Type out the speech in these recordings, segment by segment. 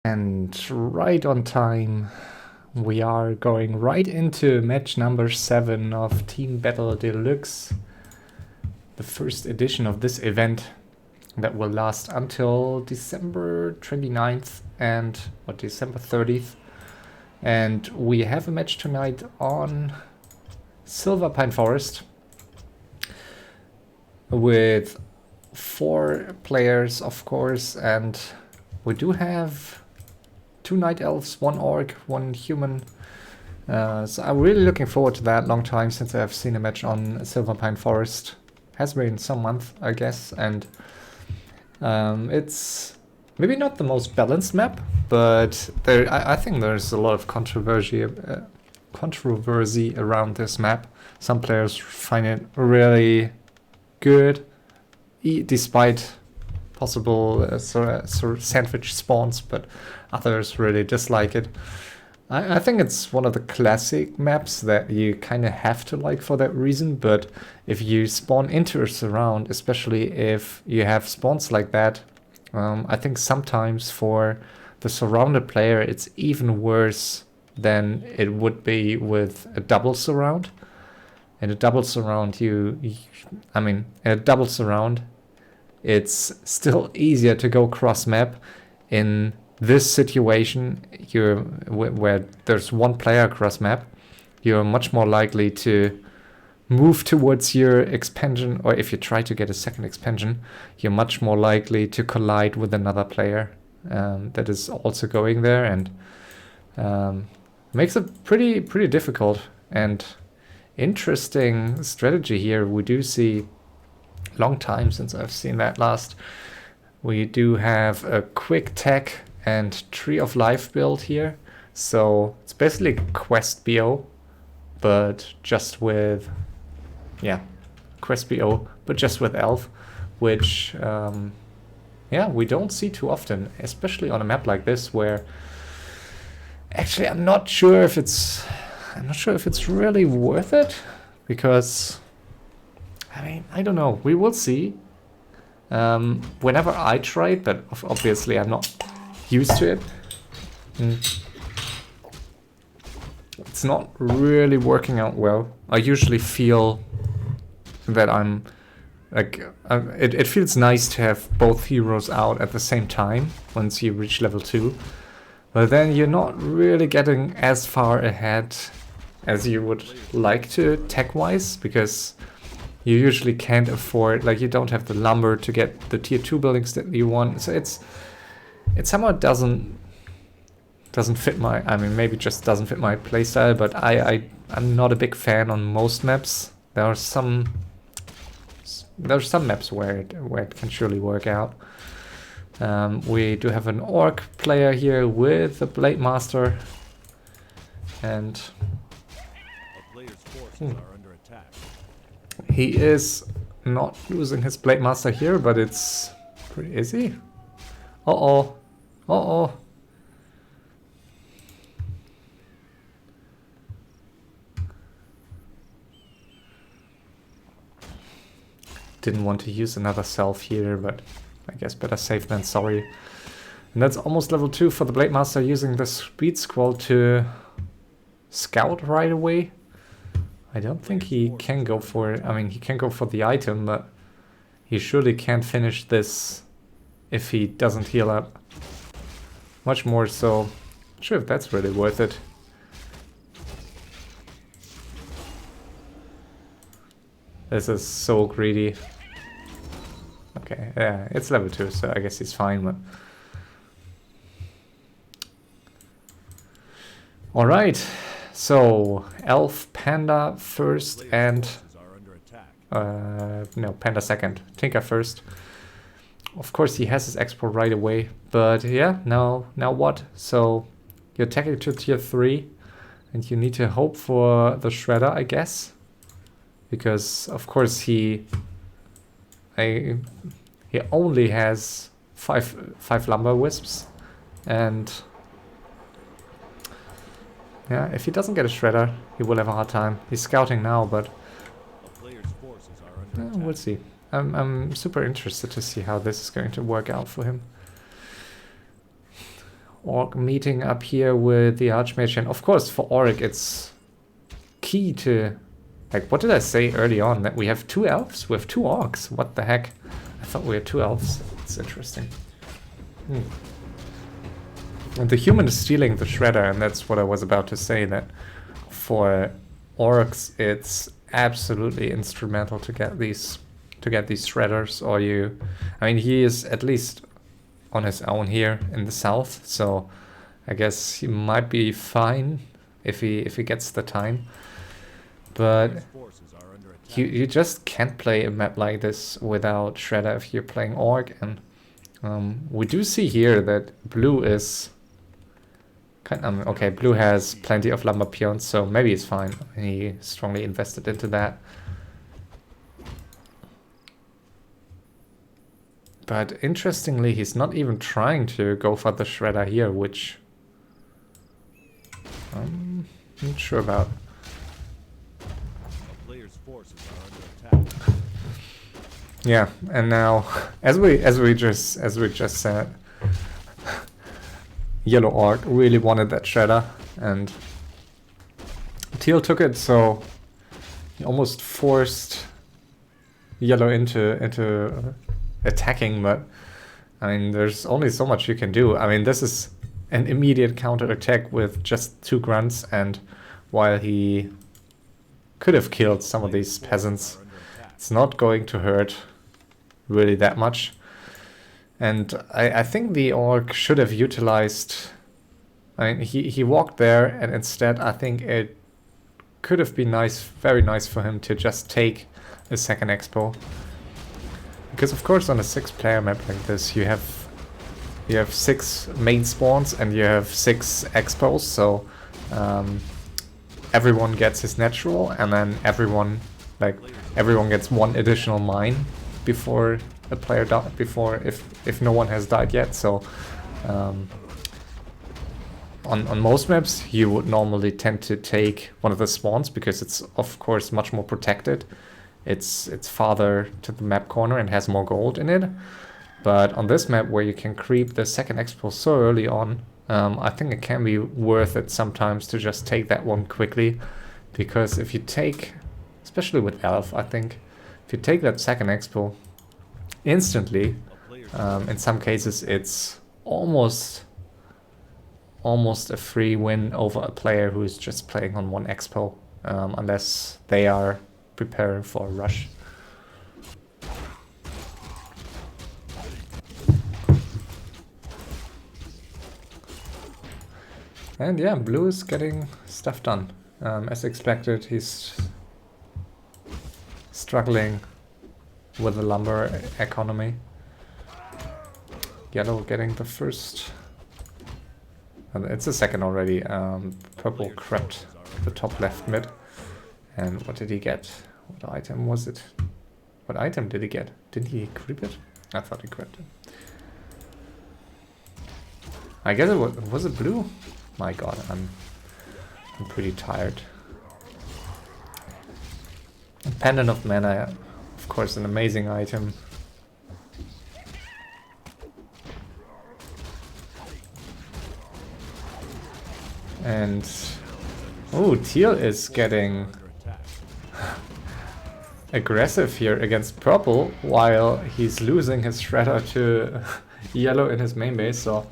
And right on time, we are going right into match number 7 of Team Battle Deluxe, the first edition of this event that will last until December 29th or December 30th. And we have a match tonight on Silver Pine Forest with 4 players, of course, and we do have 2 Night Elves, 1 Orc, 1 Human. So I'm really looking forward to that. Long time since I've seen a match on Silver Pine Forest. Has been some month, I guess, and it's maybe not the most balanced map, but I think there's a lot of controversy around this map. Some players find it really good, despite possible sort of sandwich spawns, but others really dislike it. I think it's one of the classic maps that you kind of have to like for that reason, but if you spawn into a surround, especially if you have spawns like that, I think sometimes for the surrounded player it's even worse than it would be with a double surround. In a double surround, in a double surround, it's still easier to go cross map. In this situation, where there's 1 player cross map, you're much more likely to move towards your expansion, or if you try to get a second expansion, you're much more likely to collide with another player that is also going there, and makes it pretty difficult and interesting strategy here. We do see, long time since I've seen that last, we do have a quick tech and Tree of Life build here. So it's basically Qwest BO, but just with, Qwest BO, but just with Elf, which, we don't see too often, especially on a map like this, where actually I'm not sure if it's really worth it, because I don't know. We will see. Whenever I try it, but obviously I'm not used to it. It's not really working out well. I usually feel that I'm like, it feels nice to have both heroes out at the same time once you reach level 2. But then you're not really getting as far ahead as you would like to tech-wise, because you usually can't afford, like, you don't have the lumber to get the tier 2 buildings that you want. So it somehow doesn't fit my, maybe just doesn't fit my playstyle, but I'm not a big fan on most maps. There are some maps where it can surely work out. We do have an Orc player here with a Blade Master, and he is not losing his Blade Master here, but it's pretty easy. Uh-oh. Didn't want to use another self here, but I guess better safe than sorry. And that's almost level 2 for the Blade Master, using the Speed Scroll to scout right away. I don't think he can go for it. He can go for the item, but he surely can't finish this if he doesn't heal up. Much more so. Not sure if that's really worth it. This is so greedy. Okay, yeah, it's level 2, so I guess he's fine, but... Alright, so Elf, Panda first, and... no, Panda second. Tinker first. Of course he has his export right away, but yeah, now what? So you're attacking to tier 3, and you need to hope for the Shredder, I guess. Because of course he only has 5 lumber wisps, and yeah, if he doesn't get a Shredder, he will have a hard time. He's scouting now, but we'll see. I'm super interested to see how this is going to work out for him. Orc meeting up here with the Archmage, and of course for Auric it's key to, like, what did I say early on? That we have 2 elves? We have 2 orcs. What the heck? I thought we had 2 elves. It's interesting. And the human is stealing the shredder, and that's what I was about to say, that for orcs it's absolutely instrumental to get these shredders, or I mean, he is at least on his own here in the south, so I guess he might be fine if he gets the time. But you just can't play a map like this without shredder if you're playing orc, and we do see here that blue is okay, blue has plenty of lumber peons, so maybe it's fine. He strongly invested into that. But interestingly, he's not even trying to go for the shredder here, which I'm not sure about. Yeah, and now, as we just said, Yellow Orc really wanted that shredder, and Teal took it, so he almost forced Yellow into attacking, but I mean, there's only so much you can do. I mean, this is an immediate counter attack with just 2 grunts, and while he could have killed some of these peasants, it's not going to hurt really that much. And I think the orc should have utilized, I mean, he walked there, and instead I think it could have been nice, very nice for him to just take a second expo. Because of course on a 6-player map like this you have 6 main spawns and you have 6 expos, so everyone gets his natural, and then everyone gets 1 additional mine before a player died, if no one has died yet. So on most maps you would normally tend to take one of the spawns because it's of course much more protected. It's farther to the map corner and has more gold in it. But on this map where you can creep the second expo so early on, I think it can be worth it sometimes to just take that one quickly, because if you take, especially with Elf, I think if you take that second expo instantly, in some cases it's almost a free win over a player who is just playing on 1 expo, unless they are preparing for a rush. And yeah, blue is getting stuff done. As expected, he's struggling with the lumber economy. Yellow getting the first. And it's the second already. Purple crept the top left mid. And what did he get? What item was it? What item did he get? Didn't he creep it? I thought he crept it. I guess it was it blue? My god, I'm pretty tired. Pendant of Mana, of course, an amazing item. And oh, Teal is getting aggressive here against purple while he's losing his shredder to yellow in his main base, so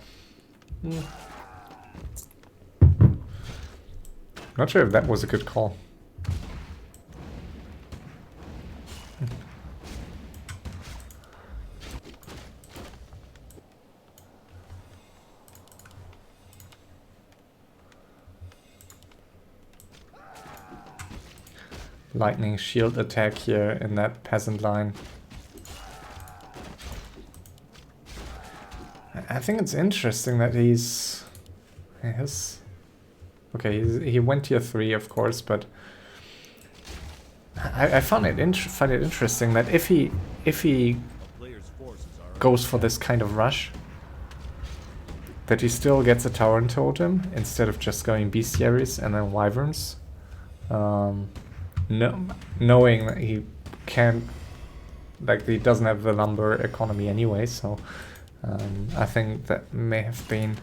not sure if that was a good call. Lightning shield attack here in that peasant line. I think it's interesting that he went tier 3 of course, but I find it interesting that if he goes for this kind of rush, that he still gets a Tauren Totem instead of just going Bestiaries and then Wyverns. Knowing that he can't, like, he doesn't have the lumber economy anyway, so I think that may have been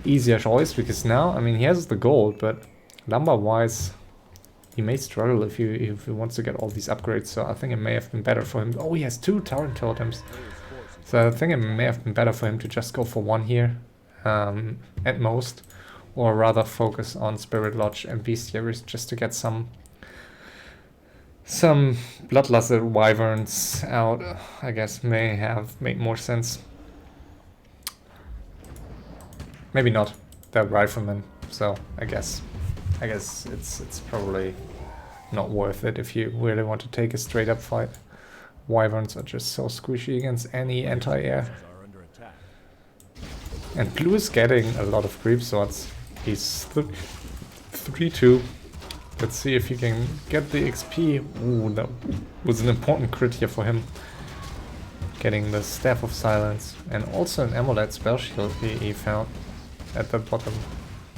easier choice, because now, I mean, he has the gold, but number-wise, he may struggle if he wants to get all these upgrades, so I think it may have been better for him. Oh, he has 2 Torrent Totems. So I think it may have been better for him to just go for 1 here, at most, or rather focus on Spirit Lodge and Bestiaries just to get some Bloodlusted Wyverns out. I guess may have made more sense. Maybe not. They're Riflemen, so I guess it's probably not worth it if you really want to take a straight up fight. Wyverns are just so squishy against any anti-air. And blue is getting a lot of creep swords. He's 3-2. Let's see if he can get the XP. Ooh, that was an important crit here for him. Getting the Staff of Silence. And also an Amulet spell shield he found at the bottom.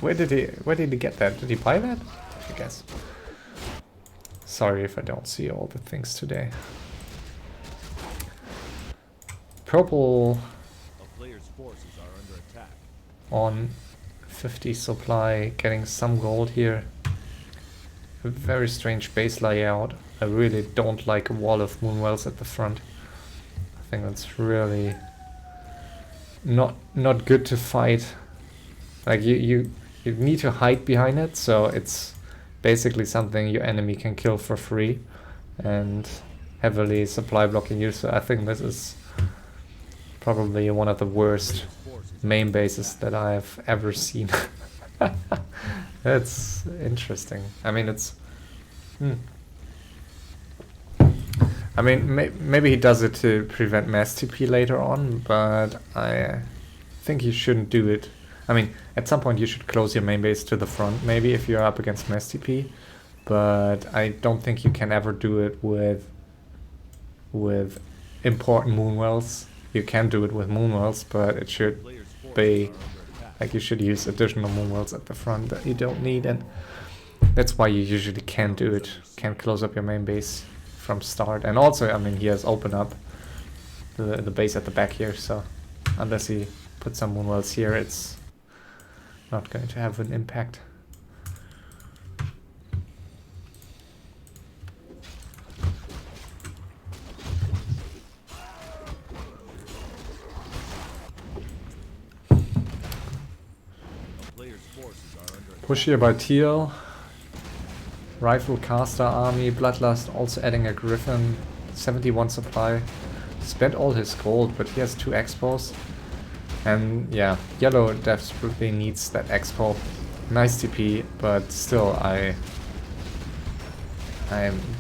Where did he get that? Did he buy that? I guess. Sorry if I don't see all the things today. Purple on 50 supply, getting some gold here. A very strange base layout. I really don't like a wall of Moonwells at the front. I think that's really not good to fight. Like you need to hide behind it, so it's basically something your enemy can kill for free and heavily supply blocking you. So I think this is probably one of the worst main bases that I've ever seen. That's interesting. I mean, it's... I mean, maybe he does it to prevent mass TP later on, but I think he shouldn't do it. I mean, at some point you should close your main base to the front, maybe, if you're up against mass TP, but I don't think you can ever do it with important Moonwells. You can do it with Moonwells, but it should be like you should use additional Moonwells at the front that you don't need, and that's why you usually can do it. Can close up your main base from start. And also, I mean, he has opened up the base at the back here, so unless he puts some Moonwells here, it's not going to have an impact. Push here by Teal. Rifle caster army, Bloodlust also adding a Griffin, 71 supply. Spent all his gold, but he has 2 expos. And yeah, yellow desperately needs that expo. Nice TP, but still I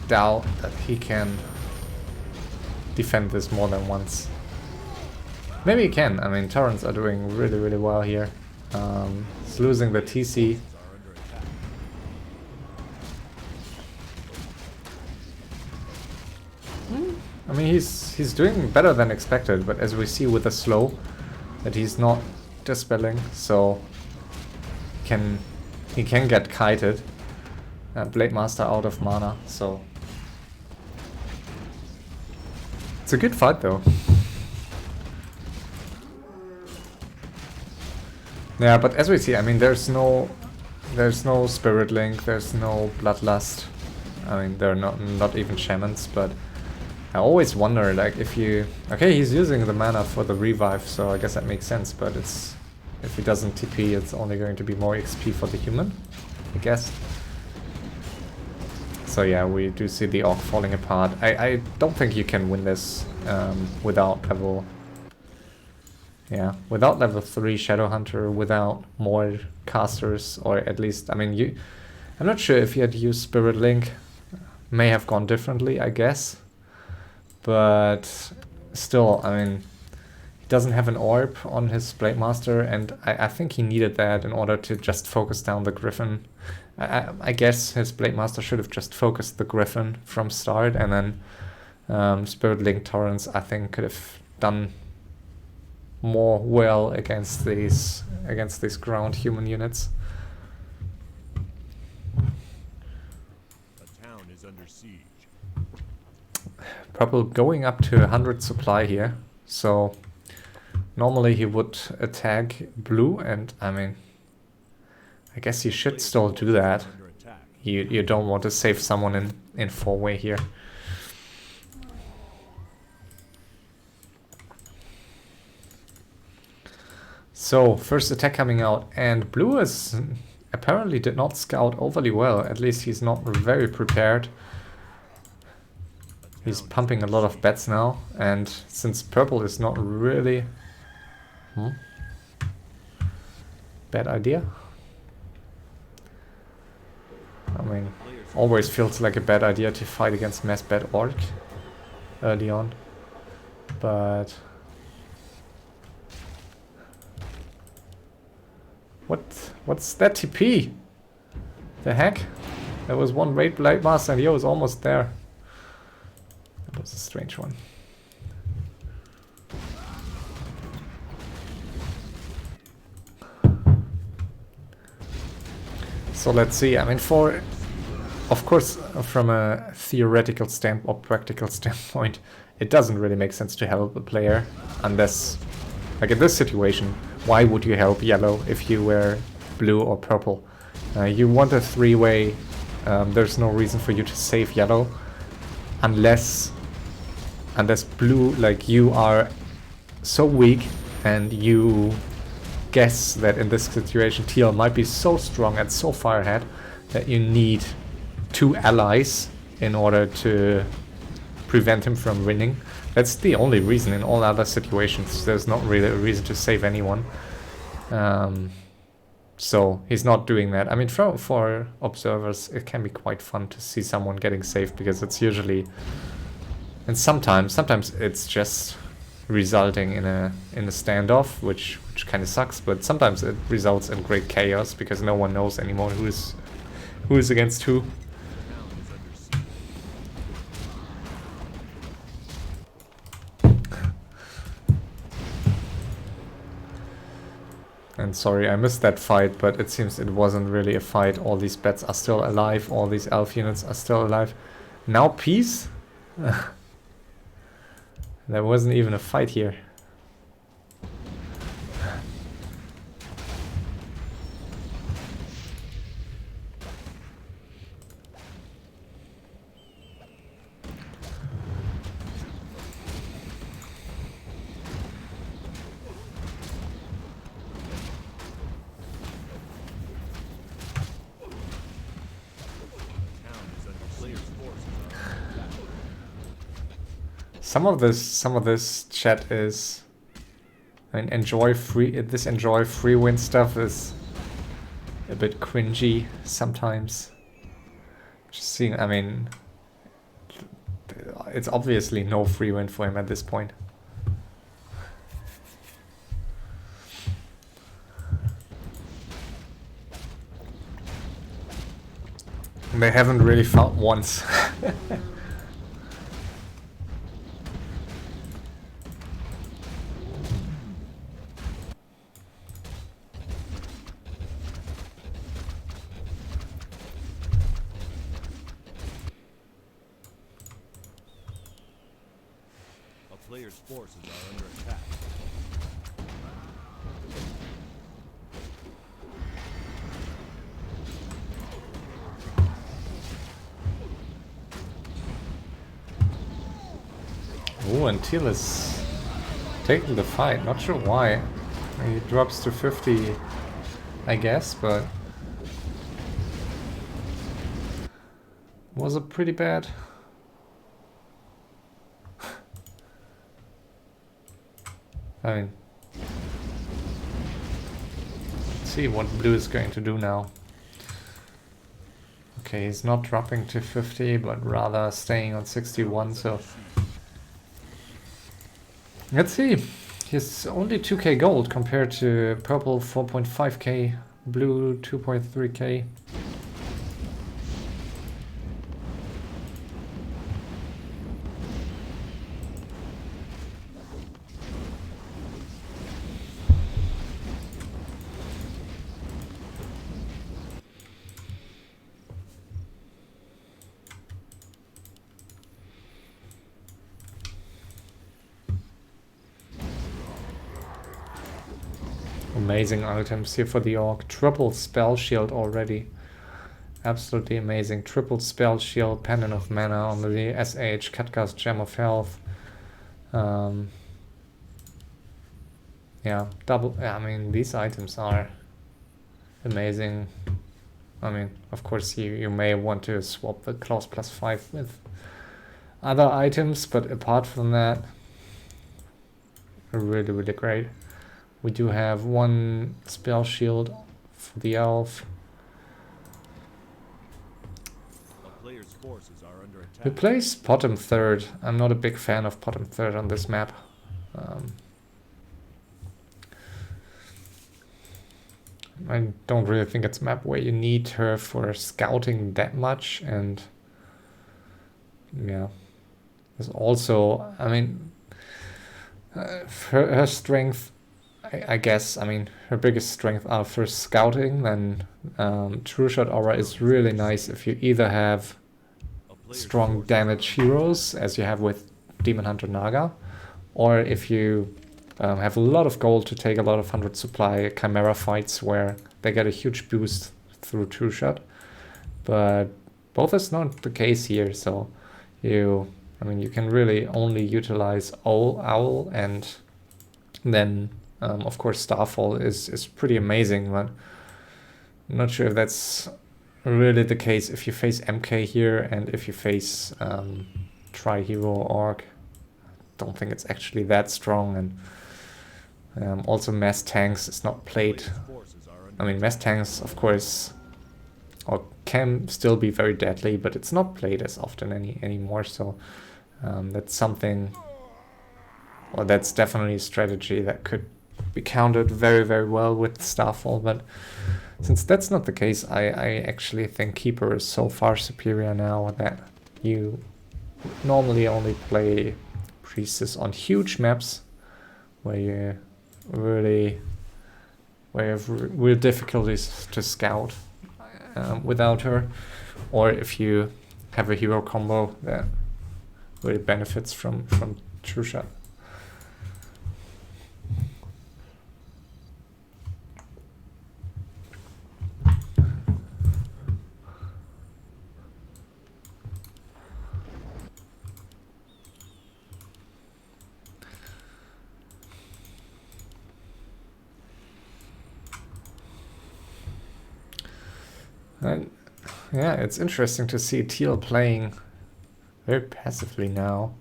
doubt that he can defend this more than once. Maybe he can. I mean, Torrents are doing really well here. He's losing the TC. I mean, he's doing better than expected, but as we see with the slow, that he's not dispelling, so he can get kited. Blade Master out of mana, so it's a good fight though. Yeah, but as we see, I mean, there's no Spirit Link, there's no Bloodlust. I mean, they're not even Shamans, but I always wonder, like, if you... Okay, he's using the mana for the revive, so I guess that makes sense, but it's... If he doesn't TP, it's only going to be more XP for the human, I guess. So yeah, we do see the Orc falling apart. I don't think you can win this without level... Yeah, without level 3 Shadowhunter, without more casters, or at least... I mean, I'm not sure if he had used Spirit Link. May have gone differently, I guess. But still, I mean, he doesn't have an orb on his Blade Master, and I think he needed that in order to just focus down the Griffin. I guess his Blade Master should have just focused the Griffin from start, and then Spirit Link Torrents, I think, could have done more well against these ground human units. The town is under siege. Purple going up to 100 supply here, so Normally he would attack blue, and I mean, I guess you should still do that. You don't want to save someone in 4-way here. So, first attack coming out, and blue is apparently did not scout overly well. At least he's not very prepared. He's pumping a lot of bets now, and since purple is not really... Bad idea? I mean, always feels like a bad idea to fight against mass bad orc early on, but... What's that TP? The heck? There was one Raid Blade Master and he was almost there. That was a strange one. So let's see. I mean, of course, from a theoretical or practical standpoint, it doesn't really make sense to help a player unless, like in this situation, why would you help yellow if you were blue or purple? You want a 3-way, there's no reason for you to save yellow unless blue, like you are so weak and you guess that in this situation teal might be so strong and so far ahead that you need 2 allies in order to prevent him from winning. That's the only reason. In all other situations there's not really a reason to save anyone. So he's not doing that. I mean, for observers it can be quite fun to see someone getting saved, because it's usually, and sometimes it's just resulting in a standoff, which kind of sucks, but sometimes it results in great chaos because no one knows anymore who is against who. And sorry, I missed that fight, but it seems it wasn't really a fight. All these bats are still alive, all these elf units are still alive. Now peace? There wasn't even a fight here. Some of this chat is, I mean, enjoy free win stuff is a bit cringy sometimes. Just seeing, I mean, it's obviously no free win for him at this point. They haven't really fought once. Player's forces are under attack. Oh, and Teal is taking the fight. Not sure why. He drops to 50, I guess, but was it pretty bad? I mean, let's see what blue is going to do now. Okay, he's not dropping to 50, but rather staying on 61, so... Let's see. He's only 2k gold compared to purple 4.5k, blue 2.3k. amazing items here for the Orc. Triple spell shield already. Absolutely amazing. Triple spell shield, pendant of mana on the SH, Katka's gem of health. Yeah, double. I mean, these items are amazing. I mean, of course, you may want to swap the claws +5 with other items, but apart from that, really, really great. We do have one spell shield for the elf. A player's forces are under attack. We place bottom third. I'm not a big fan of bottom third on this map. I don't really think it's a map where you need her for scouting that much, and yeah, there's also, I mean, her strength, I guess, I mean, her biggest strength are for scouting. Then True Shot Aura is really nice if you either have strong damage heroes, as you have with Demon Hunter Naga, or if you have a lot of gold to take a lot of 100 supply Chimera fights where they get a huge boost through True Shot. But both is not the case here, so I mean, you can really only utilize Owl, and then of course Starfall is pretty amazing, but I'm not sure if that's really the case if you face MK here and if you face Tri-Hero Orc. Don't think it's actually that strong, and also Mass Tanks is not played. I mean, Mass Tanks, of course, or can still be very deadly, but it's not played as often anymore, so that's something, or that's definitely a strategy that could be countered very, very well with Starfall. But since that's not the case, I actually think Keeper is so far superior now that you normally only play Priestess on huge maps where you have real difficulties to scout without her, or if you have a hero combo that really benefits from True Shot. And yeah, it's interesting to see Teal playing very passively now,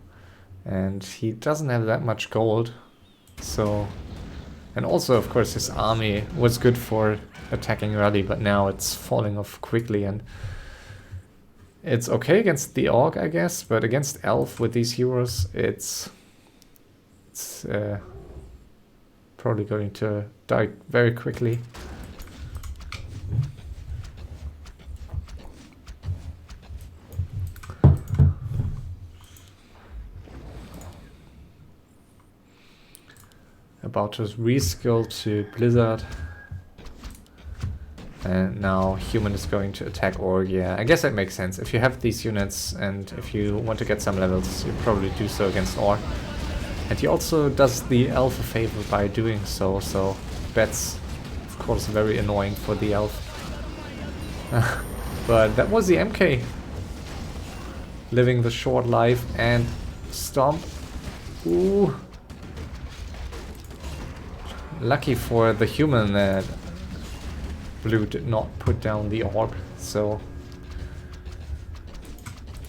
and he doesn't have that much gold, so, and also of course his army was good for attacking early, but now it's falling off quickly, and it's okay against the Orc, I guess, but against Elf with these heroes, it's probably going to die very quickly. About to reskill to Blizzard. And now Human is going to attack Org. Yeah, I guess that makes sense. If you have these units and if you want to get some levels, you probably do so against Org. And he also does the Elf a favor by doing so, so that's of course very annoying for the Elf. But that was the MK. Living the short life and Stomp. Ooh. Lucky for the Human that Blue did not put down the orb, so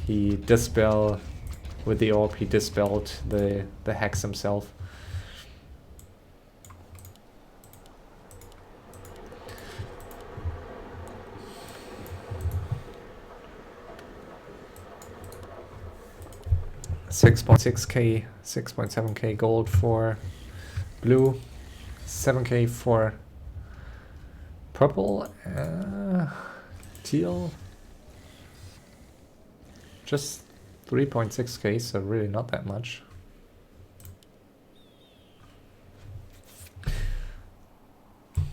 he dispelled with the orb. He dispelled the hex himself. $6.6k, 6.7k gold for Blue. 7k for purple, teal, just 3.6k, so really not that much.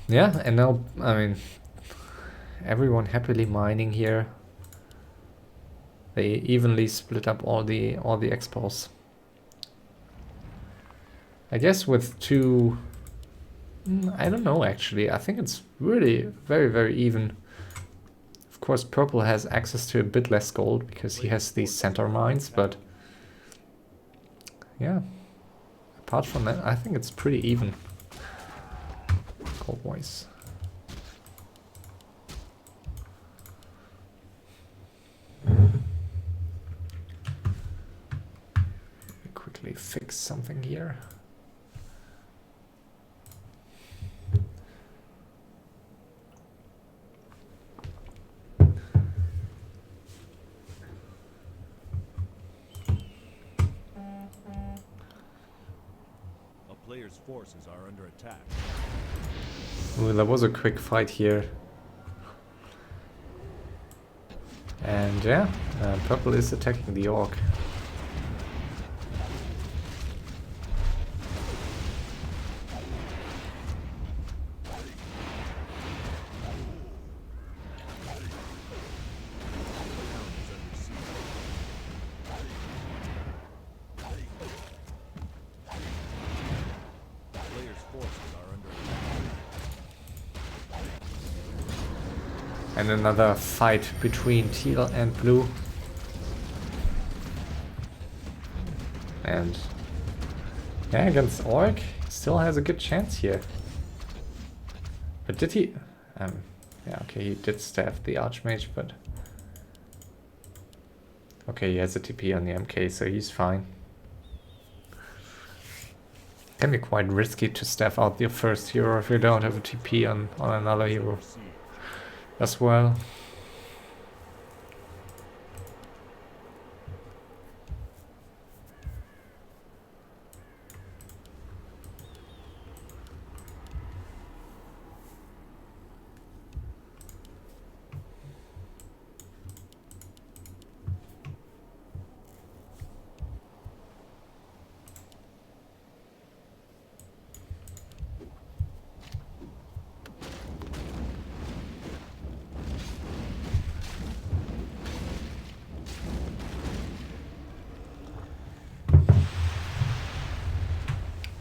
Yeah, and now, I mean, everyone happily mining here. They evenly split up all the expos. I guess with two I don't know actually. I think it's really very, very even. Of course, purple has access to a bit less gold because he has these center mines, but yeah. Apart from that, I think it's pretty even. Gold-wise. Quickly fix something here. Player's forces are under attack. Ooh, there was a quick fight here. And yeah, purple is attacking the orc. And another fight between teal and blue. And yeah, against orc, he still has a good chance here. But did he? Yeah, okay, he did stab the archmage, but okay, he has a TP on the MK, so he's fine. Can be quite risky to stab out your first hero if you don't have a TP on another hero as well.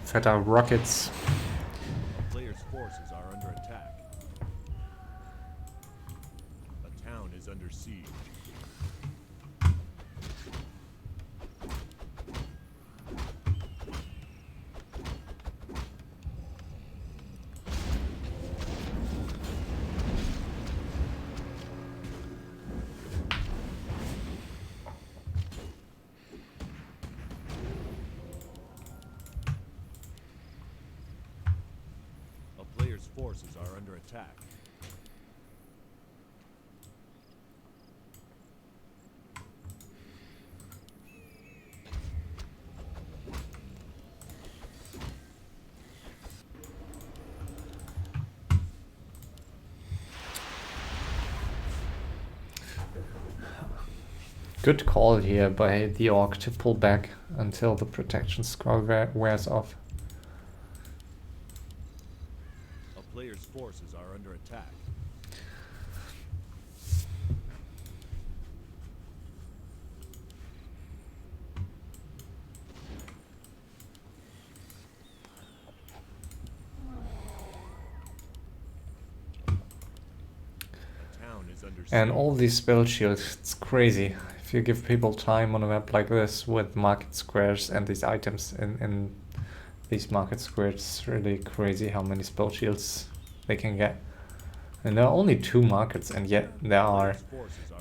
Fetta rockets. A player's forces are under attack. A town is under siege. Player's forces are under attack. Good call here by the orc to pull back until the protection scroll wears off. Player's forces are under attack. A town is under siege. And all these spell shields, it's crazy. If you give people time on a map like this with market squares and these items in these market squares, it's really crazy how many spell shields they can get. And there are only 2 markets, and yet there are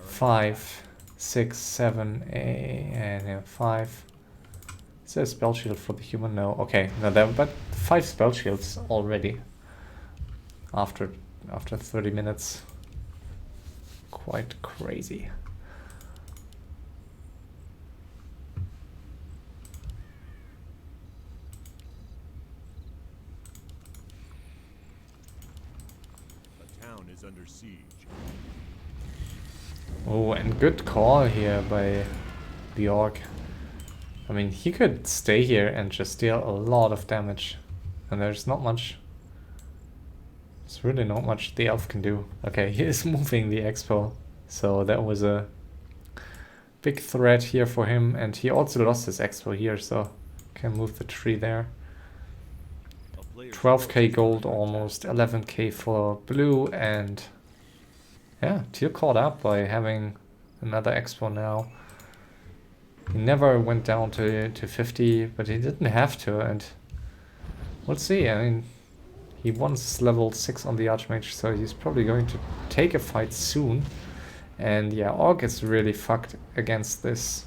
5, 6, 7, 8, and 5. Is there a spell shield for the human? No. Okay, no, there are but 5 spell shields already. After 30 minutes. Quite crazy. Under siege. Oh, and good call here by the orc. I mean, he could stay here and just deal a lot of damage. And there's not much. There's really not much the elf can do. Okay, he is moving the expo. So that was a big threat here for him. And he also lost his expo here, so can move the tree there. 12k gold almost, 11k for blue, and yeah, Teal caught up by having another expo now. He never went down to 50, but he didn't have to, and we'll see. I mean, he wants level 6 on the Archmage, so he's probably going to take a fight soon. And yeah, Orc is really fucked against this.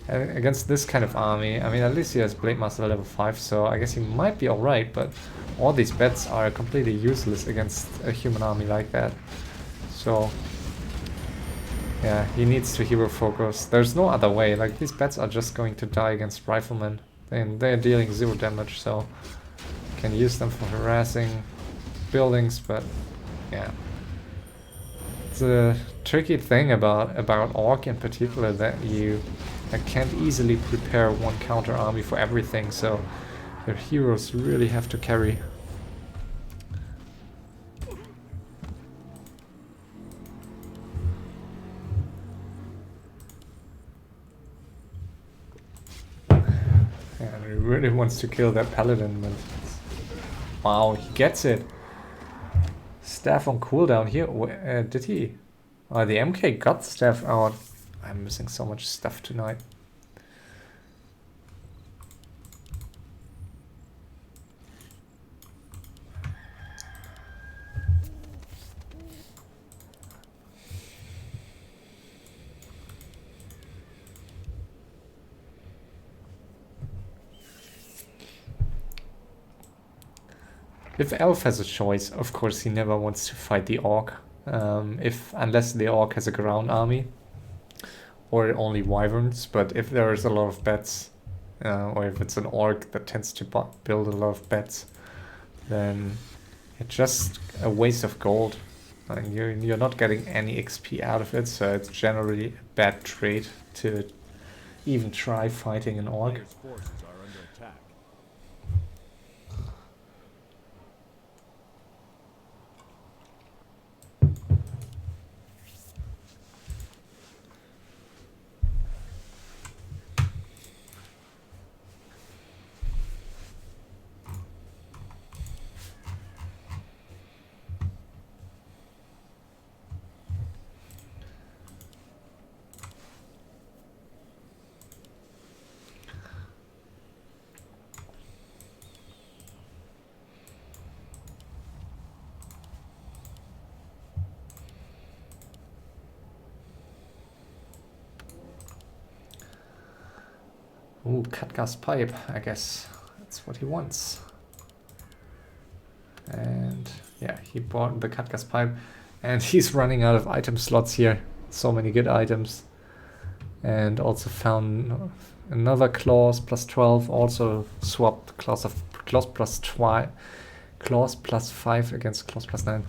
Against this kind of army. I mean, at least he has Blade Master level 5, so I guess he might be alright, but all these bets are completely useless against a human army like that. So yeah, he needs to hero focus. There's no other way. Like, these bets are just going to die against riflemen, and they're dealing 0 damage, so can use them for harassing buildings, but yeah. It's a tricky thing about Orc in particular, that you can't easily prepare one counter army for everything, so their heroes really have to carry. And he really wants to kill that paladin, but wow, he gets it. Staff on cooldown here. Did he? Oh, the MK got staff out. I'm missing so much stuff tonight. If Elf has a choice, of course he never wants to fight the Orc. Unless the Orc has a ground army. Or only Wyverns, but if there is a lot of bets, or if it's an Orc that tends to build a lot of bets, then it's just a waste of gold. And you're not getting any XP out of it, so it's generally a bad trade to even try fighting an Orc. Players' forces are under attack. Ooh, cut gas pipe, I guess that's what he wants. And yeah, he bought the cut gas pipe, and he's running out of item slots here. So many good items. And also found another clause plus 12, also swapped clause plus 5 against clause plus 9.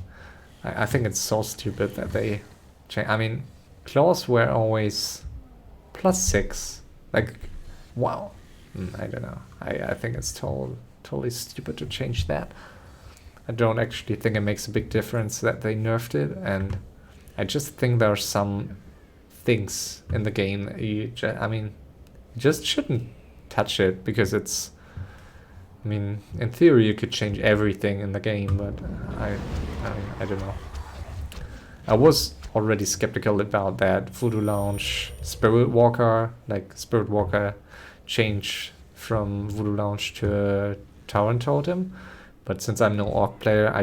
I think it's so stupid that they change. I mean, clause were always plus 6. Like, wow. I don't know. I think it's totally stupid to change that. I don't actually think it makes a big difference that they nerfed it, and I just think there are some things in the game that you just shouldn't touch it, because it's, I mean, in theory you could change everything in the game, but I don't know. I was already skeptical about that Voodoo Lounge Spirit Walker, like Spirit Walker change from Voodoo Lounge to Tauren Totem, but since I'm no Orc player, I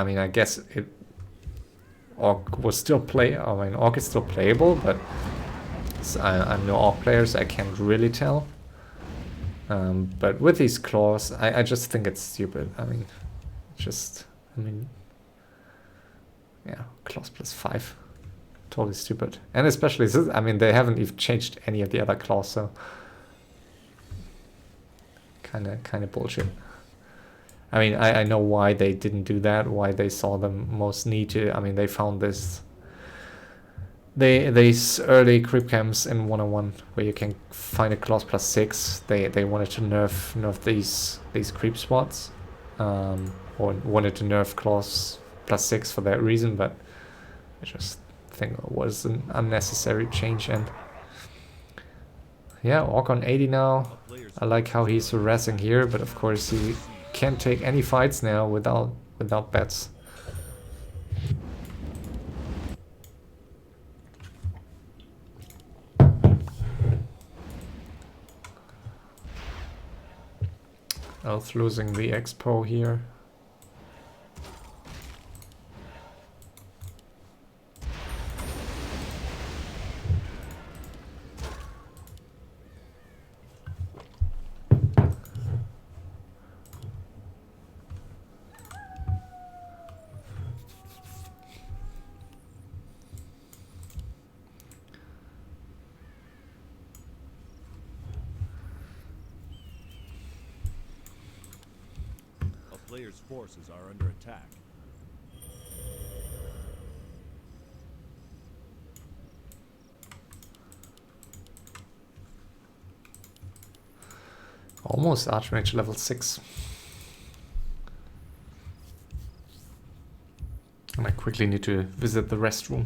mean, I guess Orc was still Orc is still playable, but I'm no Orc player, so I can't really tell. But with these claws, I just think it's stupid. Yeah, claws plus 5. Totally stupid. And especially, they haven't even changed any of the other claws, so kind of bullshit. I mean, I know why they didn't do that, why they saw them most need to. I mean, they found these early creep camps in 101 where you can find a clause plus 6. They wanted to nerf these creep spots, or wanted to nerf clause plus 6 for that reason, but I just think it was an unnecessary change. And yeah, Orc on 80 now. I like how he's harassing here, but of course he can't take any fights now without bets. Elf losing the expo here. A player's forces are under attack. Almost Archmage level 6. And I quickly need to visit the restroom.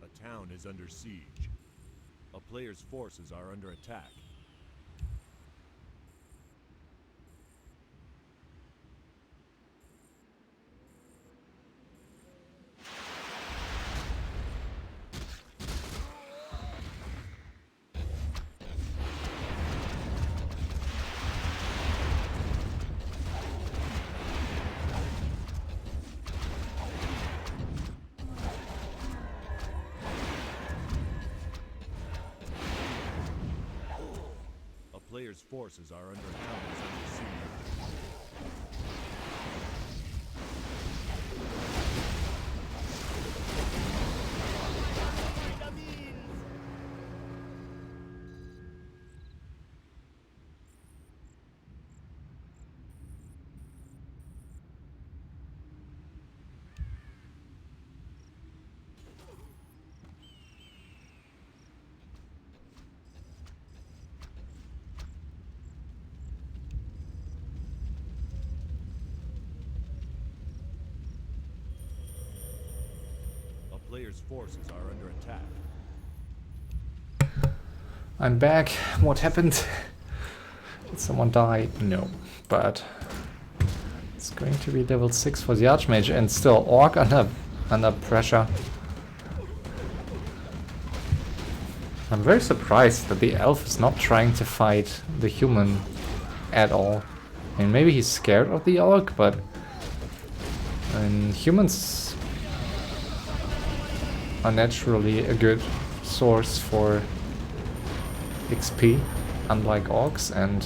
A town is under siege. A player's forces are under attack. A player's forces are under siege. A player's forces are under attack. I'm back. What happened? Did someone die? No. But it's going to be level 6 for the Archmage and still Orc under pressure. I'm very surprised that the Elf is not trying to fight the human at all. I mean, maybe he's scared of the Orc, but I mean, humans are naturally a good source for XP, unlike Orcs, and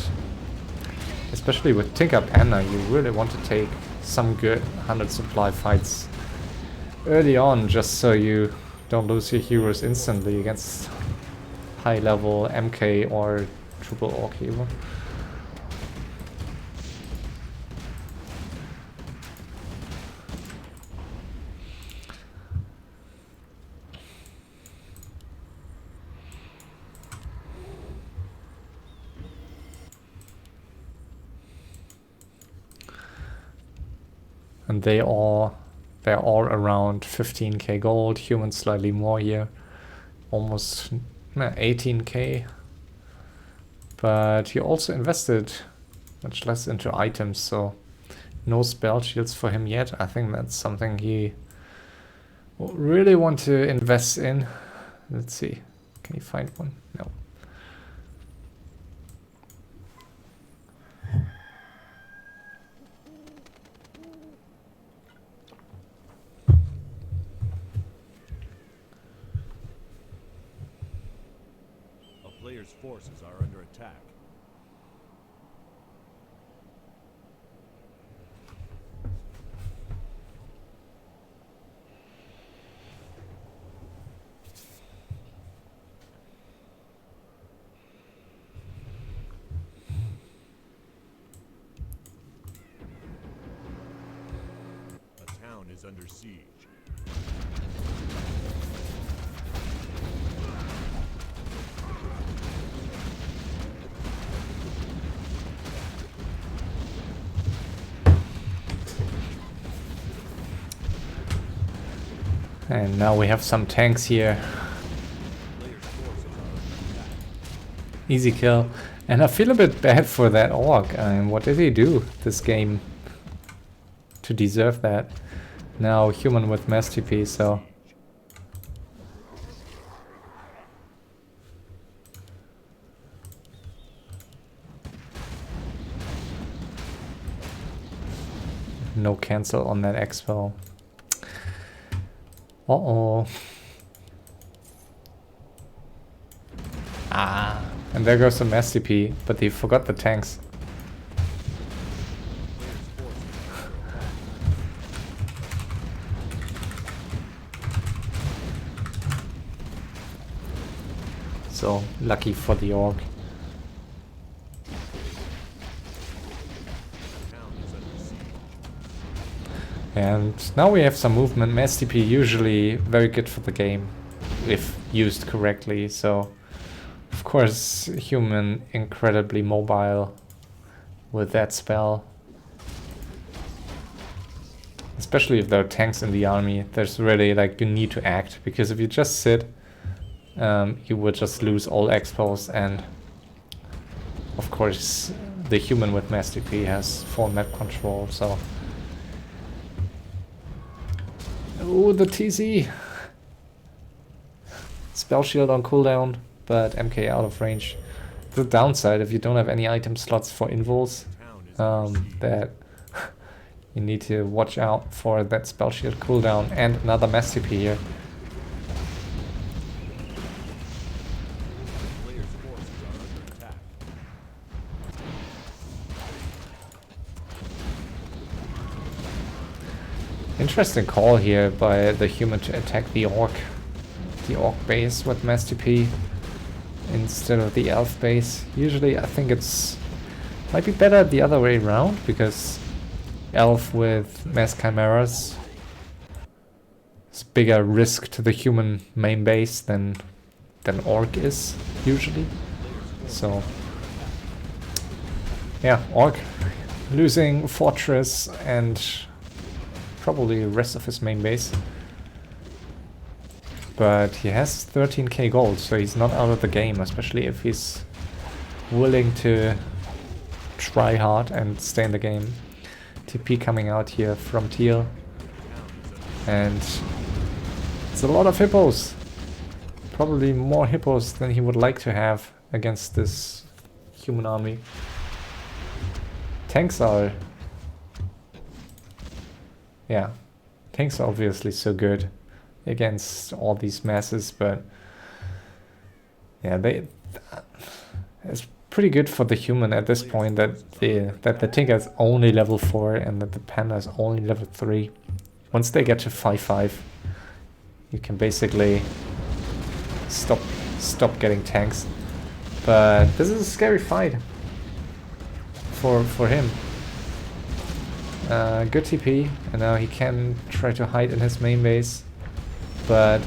especially with Tinker Panda, you really want to take some good 100 supply fights early on, just so you don't lose your heroes instantly against high level MK or triple Orc hero. And they're all around 15k gold, humans slightly more here, almost 18k. But he also invested much less into items, so no spell shields for him yet. I think that's something he will really want to invest in. Let's see, can he find one? No. Player's forces are under attack. is under siege. And now we have some tanks here. Easy kill. And I feel a bit bad for that orc. I mean, what did he do this game to deserve that? Now human with mass TP, so... No cancel on that expo. Uh-oh. Ah, and there goes some STP, but they forgot the tanks. So, lucky for the orc. And now we have some movement. Mass TP usually very good for the game if used correctly. So of course human incredibly mobile with that spell. Especially if there are tanks in the army. There's really like you need to act, because if you just sit you would just lose all expos, and of course the human with mass TP has full map control, so... Oh, the TC! Spell shield on cooldown, but MK out of range. The downside, if you don't have any item slots for invols, that you need to watch out for that spell shield cooldown and another mass TP here. Interesting call here by the human to attack the orc base with mass TP instead of the elf base. Usually I think it's might be better the other way around, because elf with mass chimeras is bigger risk to the human main base than orc is usually. So yeah, orc losing fortress and probably the rest of his main base. But he has 13k gold, so he's not out of the game, especially if he's willing to try hard and stay in the game. TP coming out here from Teal. And it's a lot of hippos. Probably more hippos than he would like to have against this human army. Tanks are... Yeah, tanks are obviously so good against all these masses, but yeah, it's pretty good for the human at this point that the Tinker is only level 4 and that the Panda is only level 3. Once they get to 5-5, you can basically stop getting tanks. But this is a scary fight for him. Good TP, and now he can try to hide in his main base. But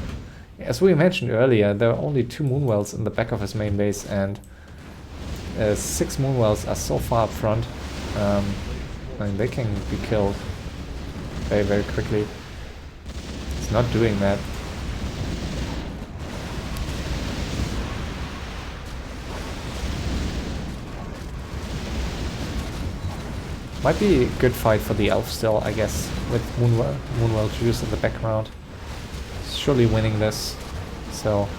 as we mentioned earlier, there are only 2 Moonwells in the back of his main base, and 6 Moonwells are so far up front. I mean, they can be killed very, very quickly. He's not doing that. Might be a good fight for the elf still, I guess, with Moonwell juice in the background. He's surely winning this, so...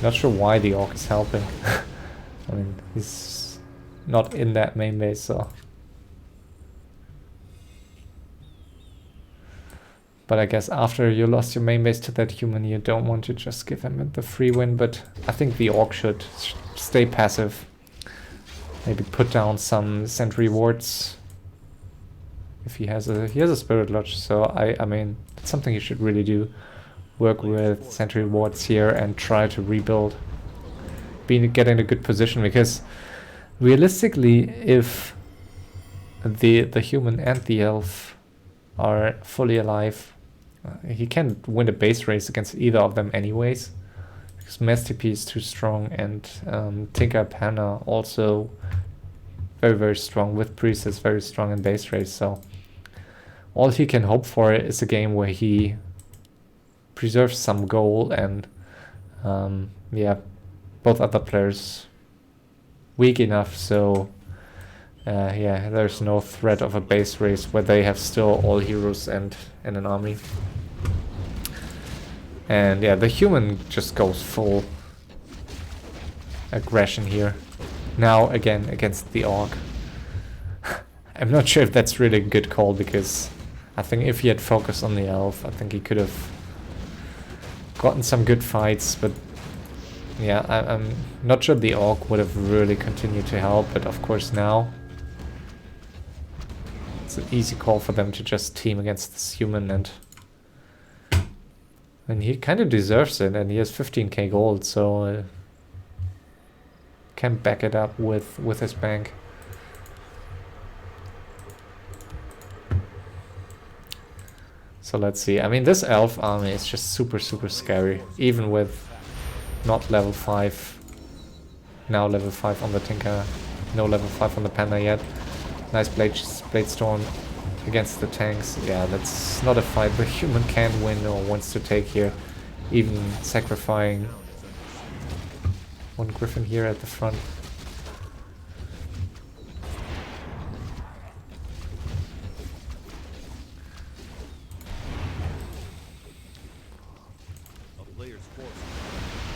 Not sure why the orc is helping. I mean, he's not in that main base, so... But I guess after you lost your main base to that human, you don't want to just give him the free win. But I think the orc should stay passive. Maybe put down some sentry wards. If he has a spirit lodge, so I mean, it's something he should really do. work with sentry wards here and try to rebuild. Get in a good position, because realistically, if the human and the elf are fully alive, he can't win a base race against either of them anyways, because Mass TP is too strong, and Tinker Panna also very strong, with Priestess very strong in base race. So all he can hope for is a game where he preserves some goal, and yeah, both other players weak enough, so yeah, there's no threat of a base race where they have still all heroes and an army. And yeah, the human just goes full aggression here. Now again against the orc. I'm not sure if that's really a good call, because I think if he had focused on the elf, I think he could have gotten some good fights, but yeah, I'm not sure the orc would have really continued to help, but of course now it's an easy call for them to just team against this human, and he kind of deserves it, and he has 15k gold, so can back it up with his bank. So let's see. I mean, this elf army is just super scary, even with not level 5. Now level 5 on the Tinker, no level 5 on the Panda yet. Nice Blade Storm against the tanks. Yeah, that's not a fight the human can win or wants to take here, even sacrificing one Griffin here at the front.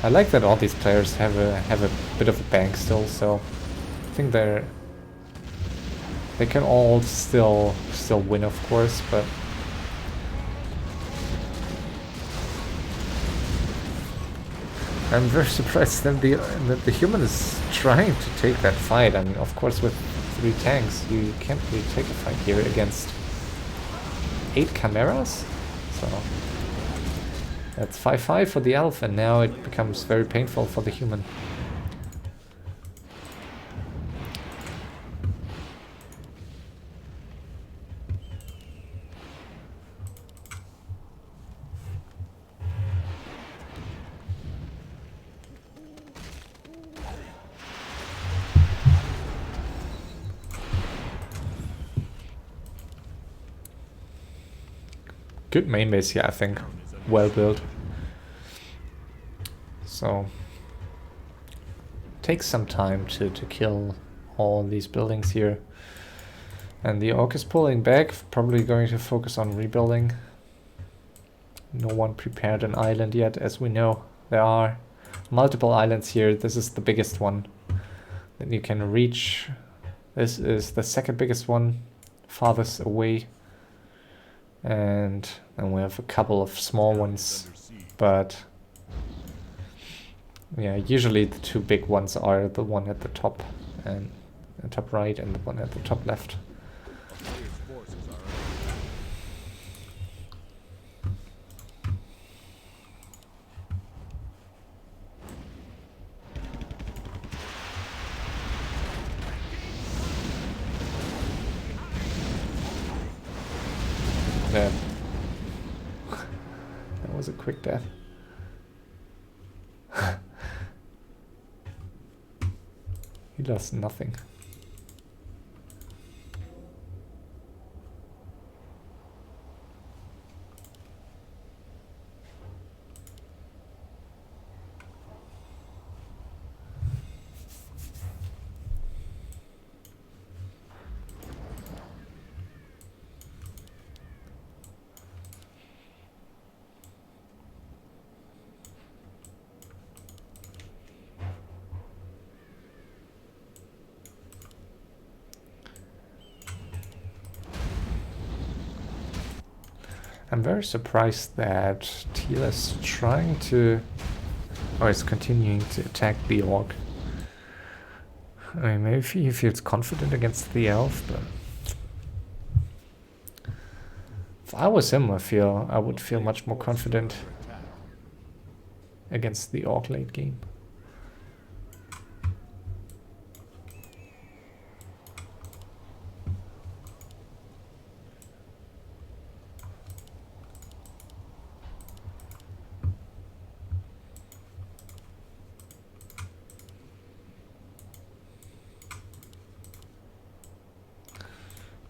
I like that all these players have a bit of a bank still, so I think they can all still win, of course, but I'm very surprised that the human is trying to take that fight. I mean, of course, with 3 tanks, you can't really take a fight here against 8 chimeras. So that's 5-5 for the elf, and now it becomes very painful for the human. Good main base here, I think. Well built. So takes some time to kill all these buildings here. And the orc is pulling back, probably going to focus on rebuilding. No one prepared an island yet, as we know. There are multiple islands here. This is the biggest one that you can reach. This is the second biggest one, farthest away. And then we have a couple of small ones, but yeah, usually the 2 big ones are the one at the top and the top right, and the one at the top left. That was a quick death. He lost nothing. I'm very surprised that Teal is trying to, or is continuing to attack the orc. I mean, maybe he feels confident against the elf, but if I was him, I would feel much more confident against the Orc late game.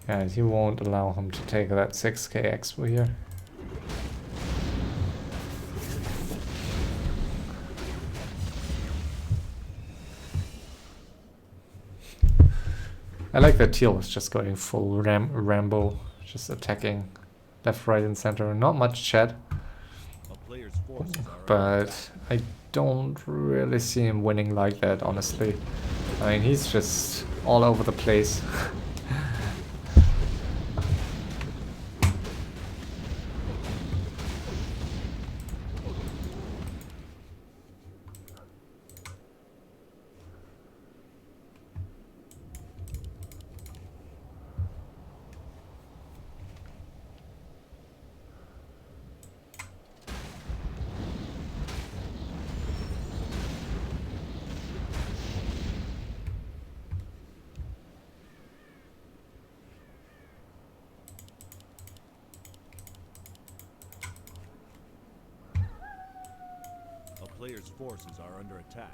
Guys, you won't allow him to take that 6k expo here. I like that Teal was just going full Rambo, just attacking left, right, and center. Not much chat, but I don't really see him winning like that, honestly. I mean, he's just all over the place. Player's forces are under attack.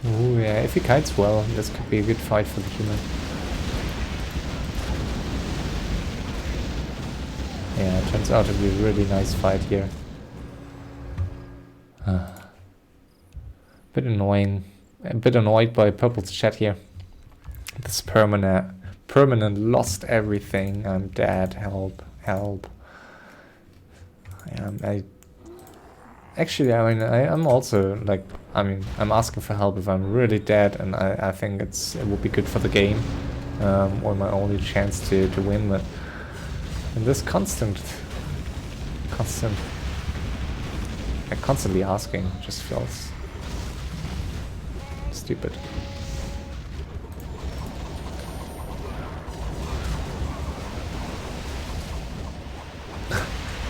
Ooh, yeah, if he kites well, this could be a good fight for the human. Yeah, it turns out to be a really nice fight here. Bit annoying. A bit annoyed by Purple's chat here. This permanent lost everything. I'm dead. Help, help. Actually, I mean, I'm also like, I mean, I'm asking for help if I'm really dead, and I think it would be good for the game, or my only chance to win. But in this constantly asking just feels stupid.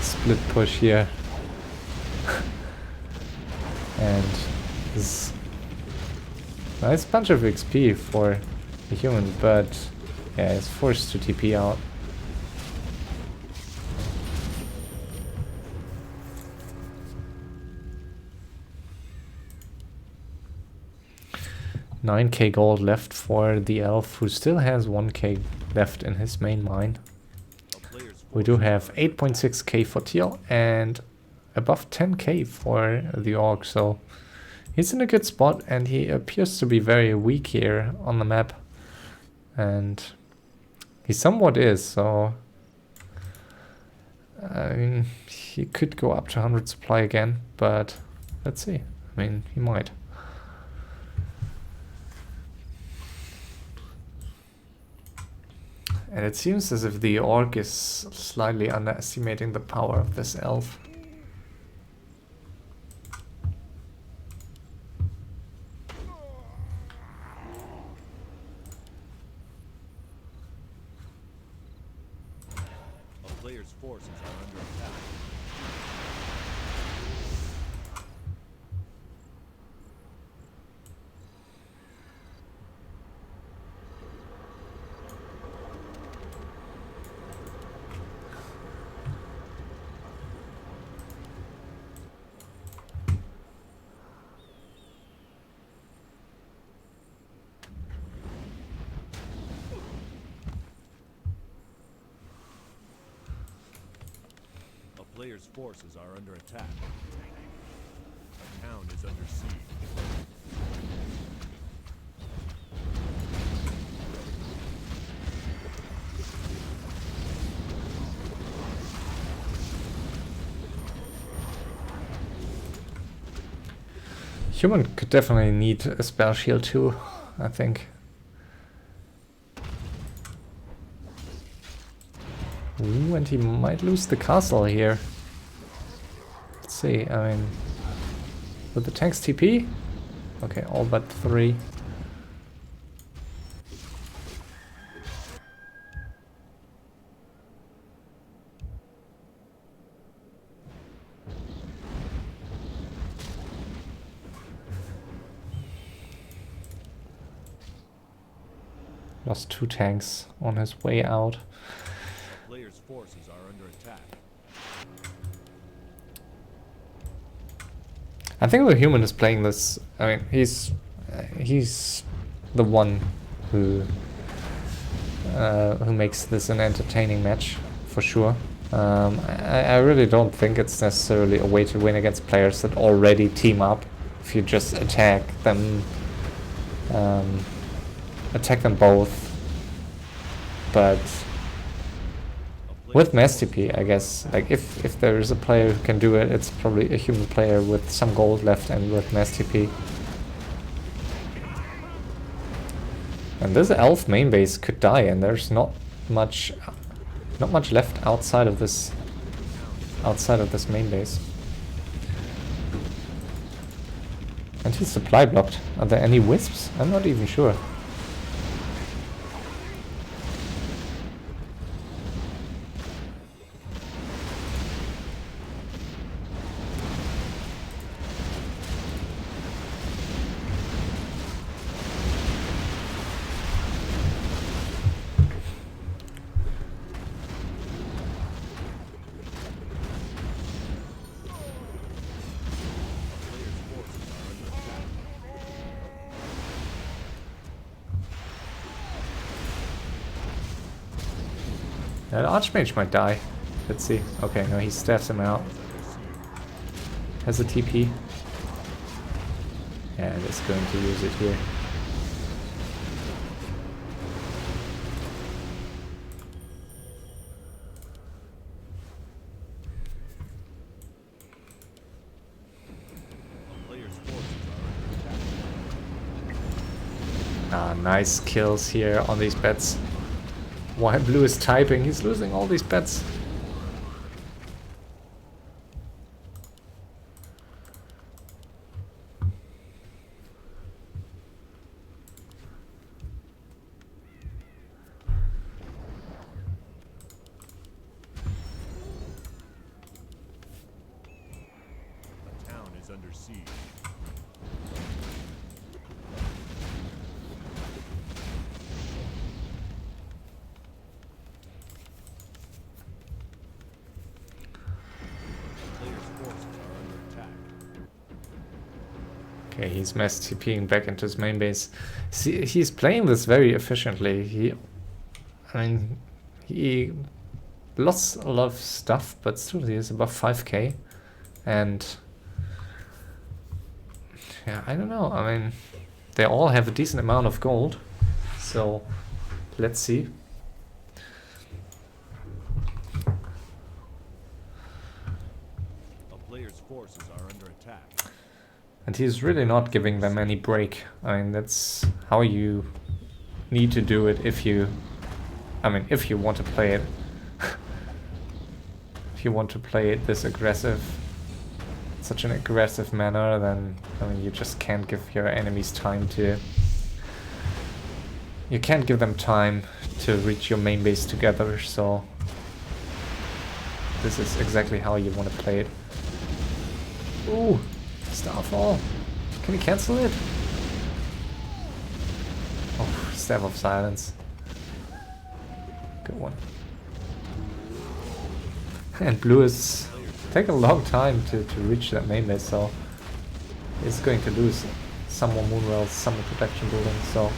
Split push here. And this nice bunch of XP for the human, but yeah, it's forced to TP out. $9k gold left for the elf, who still has 1k left in his main mine. We do have 8.6k for Teal and above 10k for the orc, so he's in a good spot, and he appears to be very weak here on the map, and he somewhat is, so I mean, he could go up to 100 supply again, but let's see. I mean, he might. And it seems as if the orc is slightly underestimating the power of this elf. Player's forces are under attack. Player's forces are under attack. A town is under siege. Human could definitely need a spell shield too, I think. Ooh, and he might lose the castle here. Let's see, I mean... With the tanks TP? Okay, all but 3. Lost 2 tanks on his way out. Players' forces are under attack. I think the human is playing this. I mean, he's the one who makes this an entertaining match for sure. I really don't think it's necessarily a way to win against players that already team up. If you just attack them both, but with mass TP, I guess, like if there is a player who can do it, it's probably a human player with some gold left and with mass TP. And this elf main base could die, and there's not much left outside of this main base. And he's supply blocked. Are there any wisps? I'm not even sure. That Archmage might die. Let's see. Okay, no, he staffs him out. Has a TP. And is going to use it here. Ah, nice kills here on these bets. While blue is typing, he's losing all these bets. The town is under siege. Okay, he's mass TPing back into his main base. See, he's playing this very efficiently. He lost a lot of stuff, but still he is above 5k. And yeah, I don't know. I mean, they all have a decent amount of gold. So let's see. A player's forces are under attack. And he's really not giving them any break. I mean, that's how you need to do it if you want to play it. If you want to play it this aggressive, such an aggressive manner, then, I mean, you just can't give your enemies time to... You can't give them time to reach your main base together, so... This is exactly how you want to play it. Ooh! Starfall. Can he cancel it? Oh, Staff of Silence. Good one. And blue is taking a long time to reach that main base, so he's going to lose some more moonwells, some more protection buildings, so...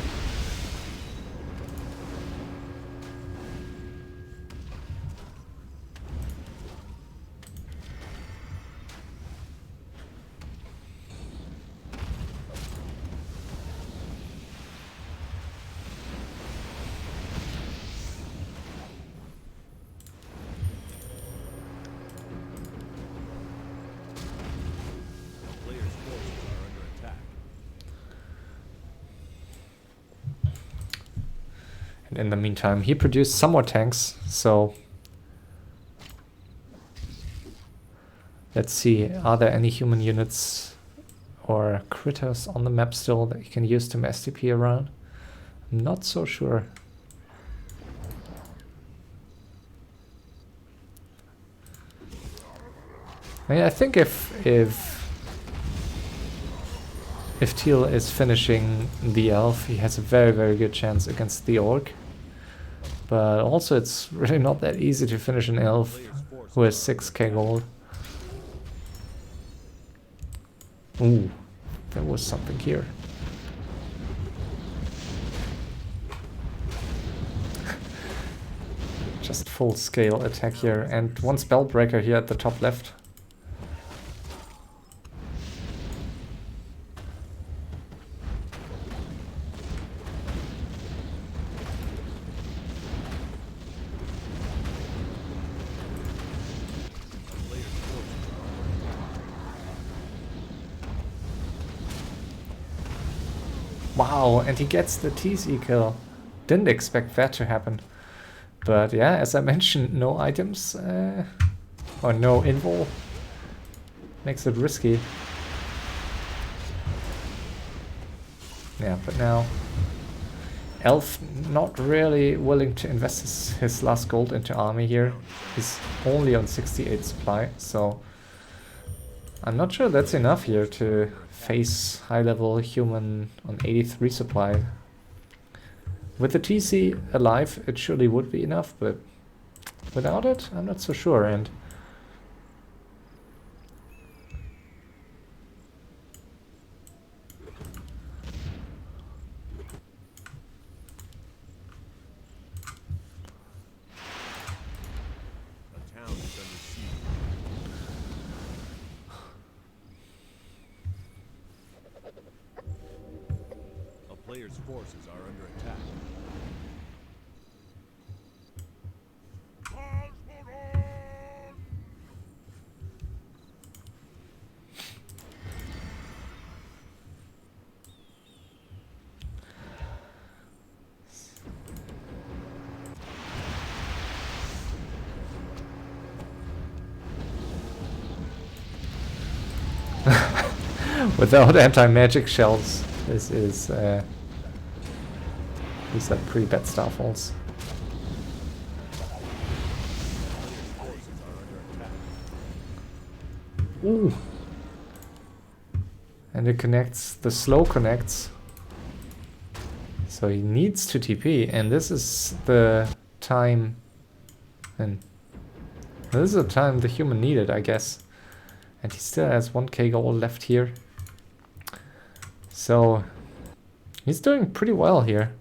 A player's forces are under attack. In the meantime, he produced some more tanks, so let's see, are there any human units or critters on the map still that you can use to mass TP around? I'm not so sure. I mean, I think if Teal is finishing the elf, he has a very, very good chance against the orc. But also it's really not that easy to finish an elf who has 6k gold. Ooh, there was something here. Just full scale attack here, and one spellbreaker here at the top left. Wow, and he gets the TC kill. Didn't expect that to happen. But yeah, as I mentioned, no items or no invul makes it risky. Yeah, but now Elf not really willing to invest his last gold into army here. He's only on 68 supply, so I'm not sure that's enough here to face high-level human on 83 supply. With the TC alive, it surely would be enough, but without it, I'm not so sure. And A town is under siege. A player's forces are under attack. without anti-magic shells, this is these are pretty bad starfalls. Ooh. And it connects, the slow connects. So he needs to TP, and this is the time, and this is the time the human needed, I guess. And he still has 1k gold left here. So he's doing pretty well here.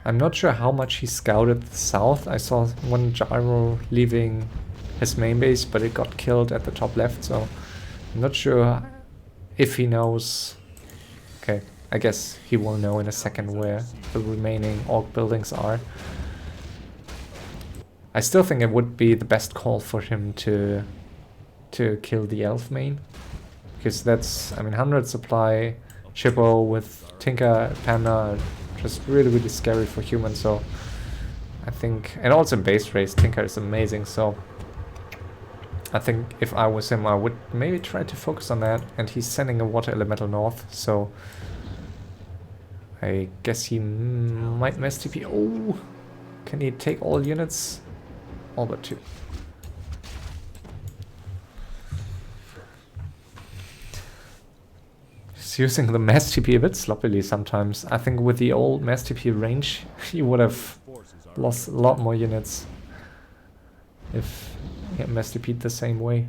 I'm not sure how much he scouted the south. I saw one gyro leaving his main base, but it got killed at the top left, so I'm not sure if he knows. Okay, I guess he will know in a second where the remaining orc buildings are. I still think it would be the best call for him to kill the elf main, because that's, I mean, 100 supply Chippo with Tinker, Panda, just really, really scary for humans. So I think, and also base race, Tinker is amazing. So I think if I was him, I would maybe try to focus on that. And he's sending a water elemental north, so I guess he might mess TP. Oh, can he take all units? All but 2. He's using the mass TP a bit sloppily sometimes. I think with the old mass TP range, he would have lost a lot more units if he had mass TP'd the same way.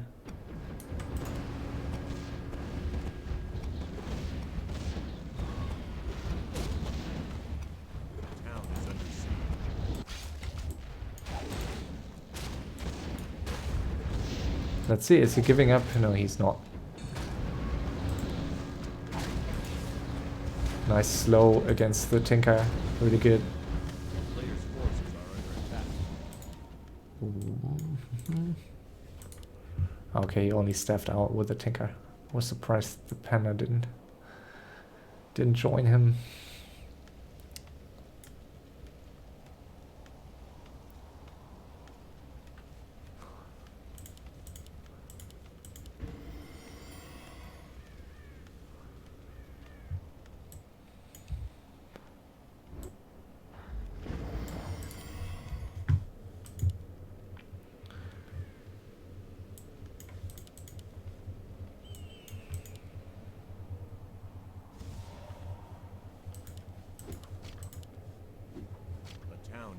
Let's see, is he giving up? No, he's not. Nice slow against the Tinker, really good. Player's forces are under attack. Okay, he only staffed out with the Tinker. Was surprised the Panda didn't join him.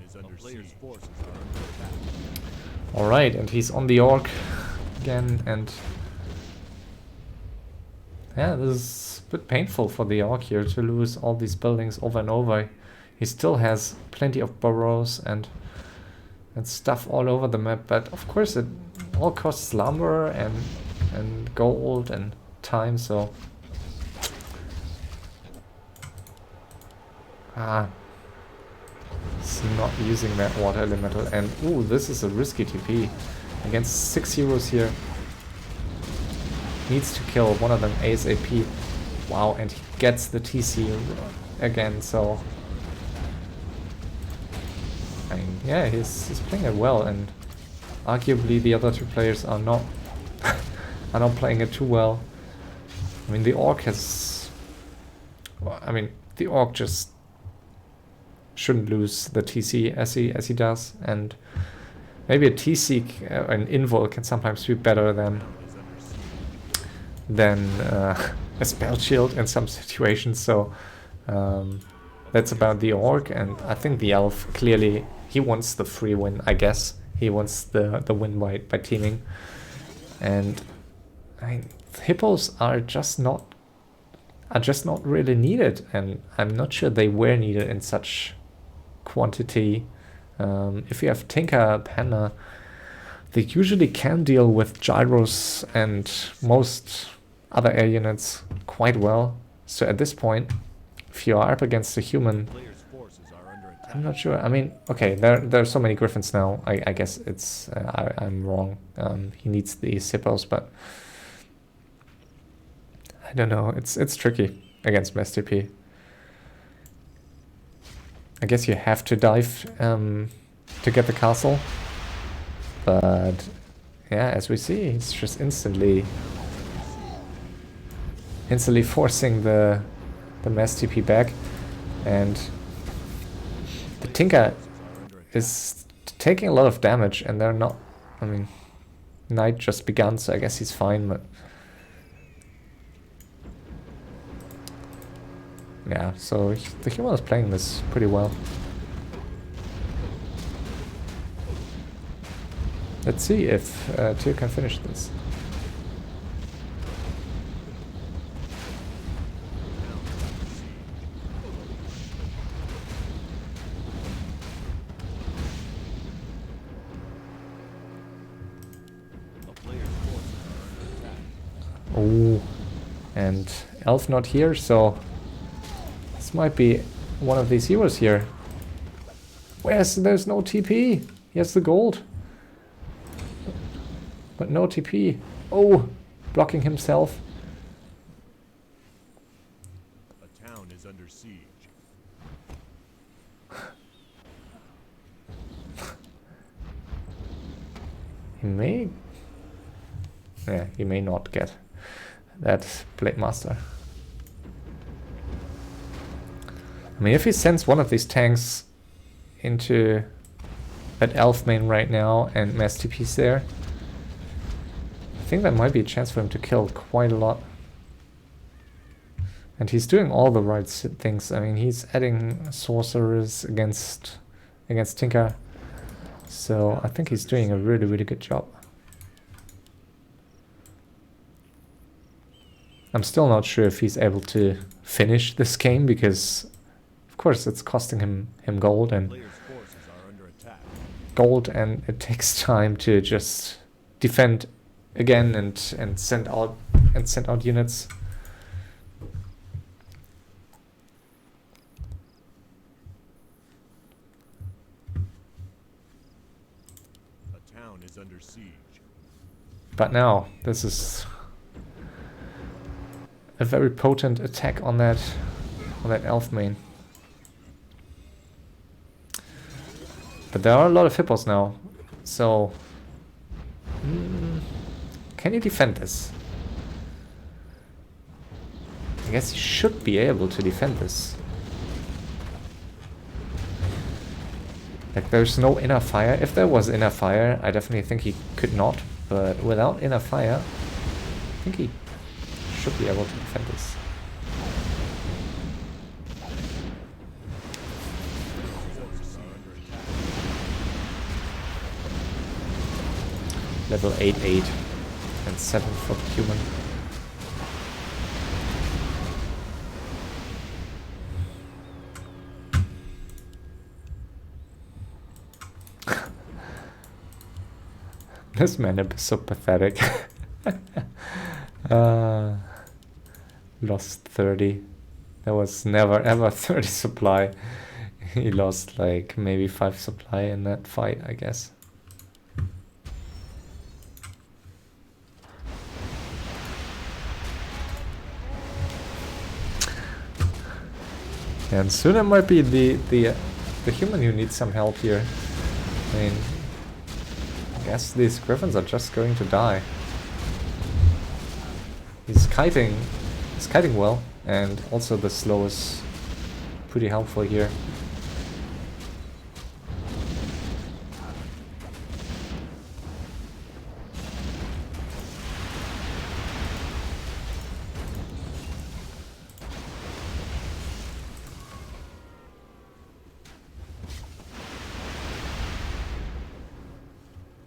is under player's forces are under attack. Alright, and he's on the orc again, and yeah, this is a bit painful for the orc here to lose all these buildings over and over. He still has plenty of burrows and stuff all over the map, but of course it all costs lumber and gold and time, so it's not using that water elemental. And ooh, this is a risky TP against 6 heroes here. Needs to kill one of them ASAP. Wow, and he gets the TC again, so I mean, yeah, he's playing it well, and arguably the other two players are not are not playing it too well. I mean, the orc has, well, I mean, the orc just shouldn't lose the TC as he does, and maybe a TC, an invul can sometimes be better than a spell shield in some situations. So that's about the orc, and I think the elf clearly he wants the free win. I guess he wants the win by teaming, and I mean, hippos are just not really needed, and I'm not sure they were needed in such quantity. If you have Tinker, Panda, they usually can deal with gyros and most other air units quite well. So at this point, if you are up against a human, Player's forces are under attack. I'm not sure. I mean, okay, there are so many griffins now. I guess it's I'm wrong. He needs these hippos, but I don't know. It's tricky against mass TP. I guess you have to dive to get the castle, but yeah, as we see, it's just instantly forcing the mass TP back, and the Tinker is taking a lot of damage, and they're not. I mean, night just begun, so I guess he's fine, but yeah, so the human is playing this pretty well. Let's see if Tyr can finish this. Oh, and Elf not here, so this might be one of these heroes here. There's no TP. He has the gold, but no TP. Oh, blocking himself. A town is under siege. He may not get that Blade Master. I mean, if he sends one of these tanks into that elf main right now and mass TP's there, I think that might be a chance for him to kill quite a lot. And he's doing all the right things. I mean, he's adding sorcerers against Tinker, so I think he's doing a really, really good job. I'm still not sure if he's able to finish this game, because of course it's costing him gold and it takes time to just defend again and send out units. A town is under siege. But now this is a very potent attack on that elf main. But there are a lot of hippos now, so can he defend this? I guess he should be able to defend this. Like, there's no inner fire. If there was inner fire, I definitely think he could not, but without inner fire, I think he should be able to defend this. Level 8 and 7 for the human. This man is so pathetic. Lost 30. There was never ever 30 supply. He lost like maybe 5 supply in that fight, I guess. And soon it might be the human who needs some help here. I mean, I guess these griffins are just going to die. He's kiting well, and also the slow is pretty helpful here.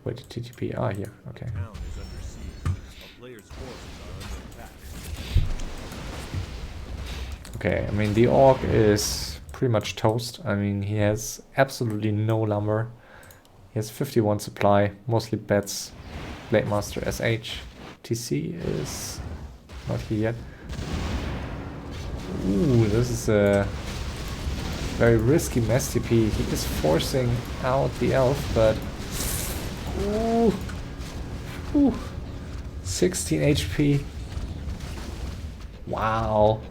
Wait, TTP? Ah, here. Okay. Town is under siege. A player's forces are under attack. Okay, I mean, the orc is pretty much toast. I mean, he has absolutely no lumber. He has 51 supply, mostly bats. Blade Master SH. TC is not here yet. Ooh, this is a very risky mess TP. He is forcing out the elf, but... Ooh. Ooh. 16 HP. Wow.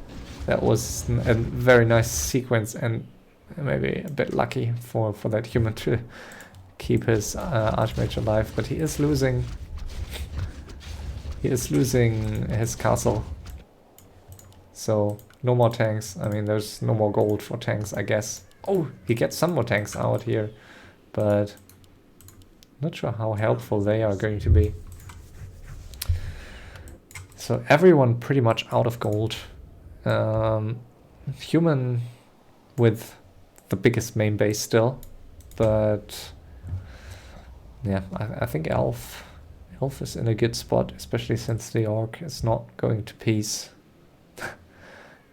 That was a very nice sequence, and maybe a bit lucky for that human to keep his Archmage alive, but he is losing. He is losing his castle. So no more tanks. I mean, there's no more gold for tanks, I guess. Oh, he gets some more tanks out here, but not sure how helpful they are going to be. So everyone pretty much out of gold. Human with the biggest main base still, but yeah, I think elf is in a good spot, especially since the orc is not going to peace.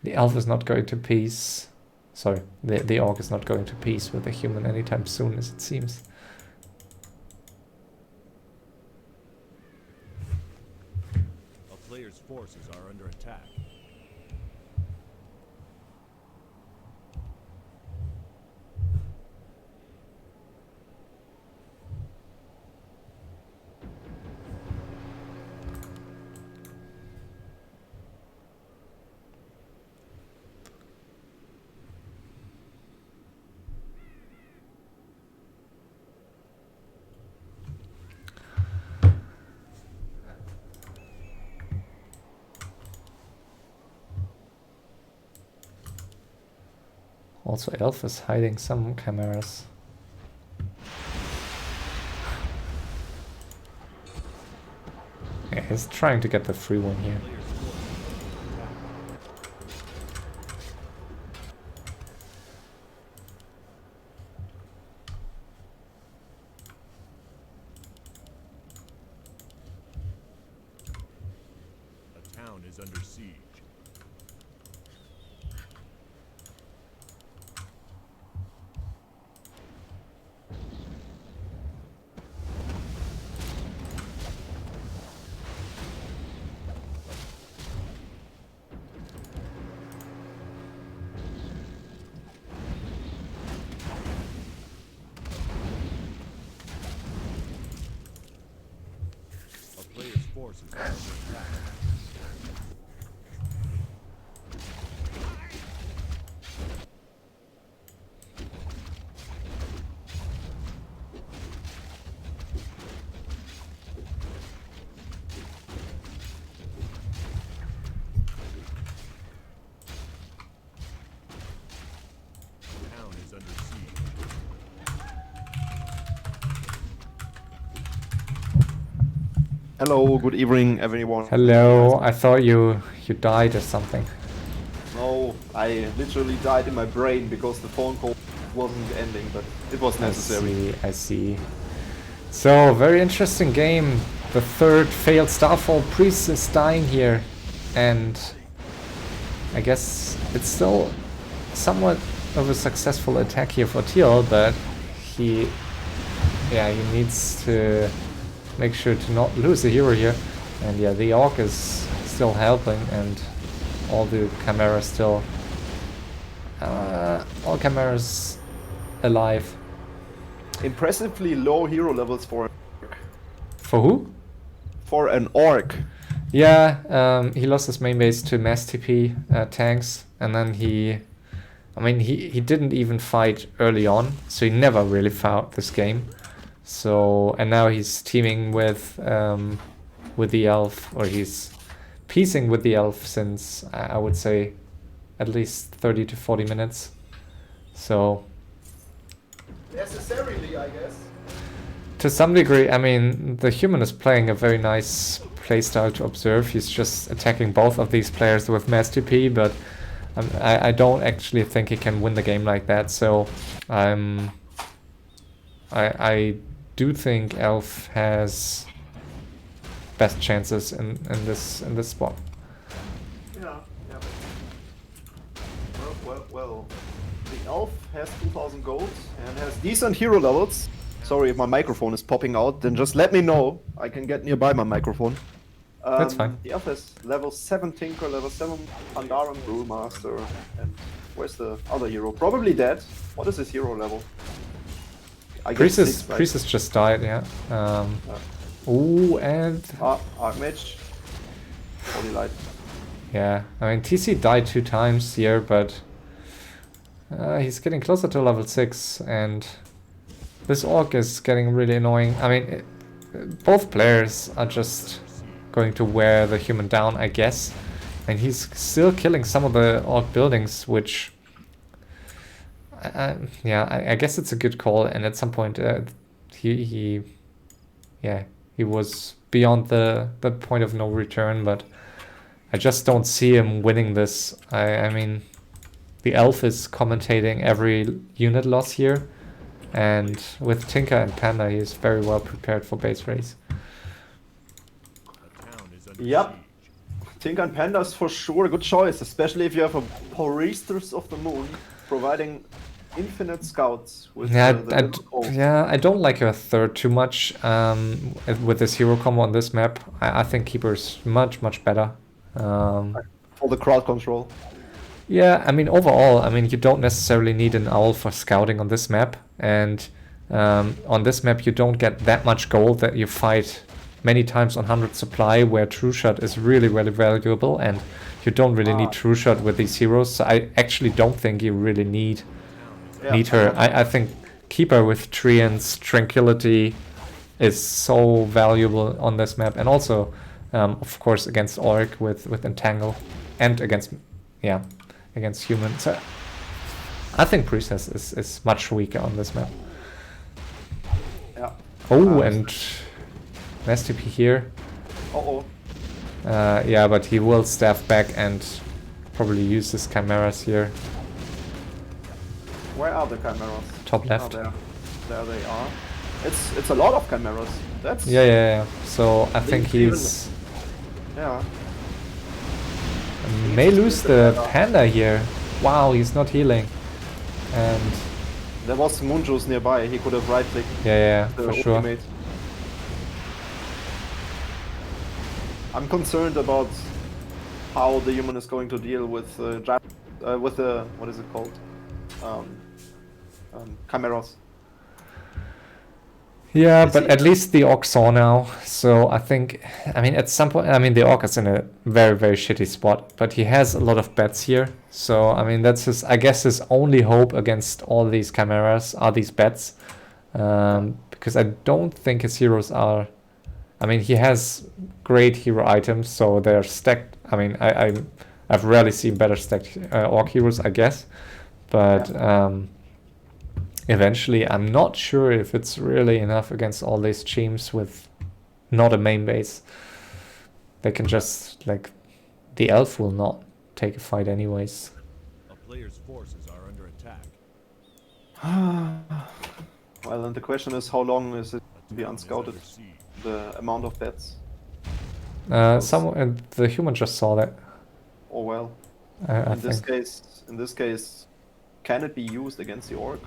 The elf is not going to peace. Sorry, the orc is not going to peace with the human anytime soon, as it seems. A player's forces are under attack. Also, elf is hiding some chimeras. Yeah, he's trying to get the free one here. A town is under siege. Forces are under attack. Town is under siege. Hello, good evening, everyone. Hello, I thought you died or something. No, I literally died in my brain because the phone call wasn't ending, but it was necessary. I see. So, very interesting game. The third failed Starfall. Priest is dying here. And I guess it's still somewhat of a successful attack here for Teal, but he needs to make sure to not lose a hero here. And yeah, the Orc is still helping, and all the Chimeras still... all Chimeras alive. Impressively low hero levels for Who? for an Orc. Yeah, he lost his main base to mass TP tanks, and then he didn't even fight early on, so he never really fought this game. So, and now he's teaming with the elf, or he's piecing with the elf since I would say at least 30 to 40 minutes. So Necessarily, I guess. to some degree, I mean, the human is playing a very nice playstyle to observe. He's just attacking both of these players with mass TP, but I don't actually think he can win the game like that. So I do think Elf has best chances in this spot. Yeah. Well. The Elf has 2,000 gold and has decent hero levels. Sorry if my microphone is popping out, then just let me know. I can get nearby my microphone. That's fine. The Elf has level 7 Tinker, level 7 Pandaren Brewmaster, and where's the other hero? Probably dead. What is his hero level? I guess Priestess, 6, right? Priestess just died, yeah. Ooh, and Archmage. Holy Light. yeah, I mean, TC died 2 times here, but he's getting closer to level 6, and this Orc is getting really annoying. I mean, both players are just going to wear the human down, I guess. And he's still killing some of the Orc buildings, which... I guess it's a good call, and at some point he was beyond the point of no return, but I just don't see him winning this. I mean, the Elf is commentating every unit loss here, and with Tinker and Panda, he's very well prepared for base race. A town is under Yep. siege. Tinker and Panda is for sure a good choice, especially if you have a Priestess of the Moon providing infinite scouts with I don't like her third too much with this hero combo on this map. I think Keeper's much better. for the crowd control. Yeah, I mean, overall, I mean, you don't necessarily need an owl for scouting on this map, and on this map you don't get that much gold that you fight many times on 100 supply, where True Shot is really valuable, and you don't really need True Shot with these heroes, so I actually don't think you really need her. I think Keeper with Treant's Tranquility is so valuable on this map, and also, of course, against Orc with Entangle, and against human. So I think Priestess is much weaker on this map. Yeah. Oh, and Mass TP here. Yeah, but he will staff back and probably use his Chimeras here. Where are the Chimeras? Top left. Oh, there they are. It's a lot of Chimeras. That's Yeah. So I think he's yeah. may lose the Panda here. Wow, he's not healing. And There was Moonjuice nearby. He could have right clicked. yeah, the for sure. ultimate. I'm concerned about how the human is going to deal with the what is it called? Chimeras. Yeah, but at least the Orc saw now, so I think, I mean, at some point, I mean, the Orc is in a very shitty spot, but he has a lot of bets here, so, I mean, that's his, I guess, his only hope against all these Chimeras are these bets, because I don't think his heroes are, I mean, he has great hero items, so they're stacked. I mean, I've rarely seen better stacked Orc heroes, I guess, but eventually I'm not sure if it's really enough against all these teams with not a main base. They can just, like, the Elf will not take a fight anyways. A player's forces are under attack. Well, and the question is, how long is it to be unscouted. Under siege. The amount of bets. The human just saw that. Oh well. I In this think. case, can it be used against the orc?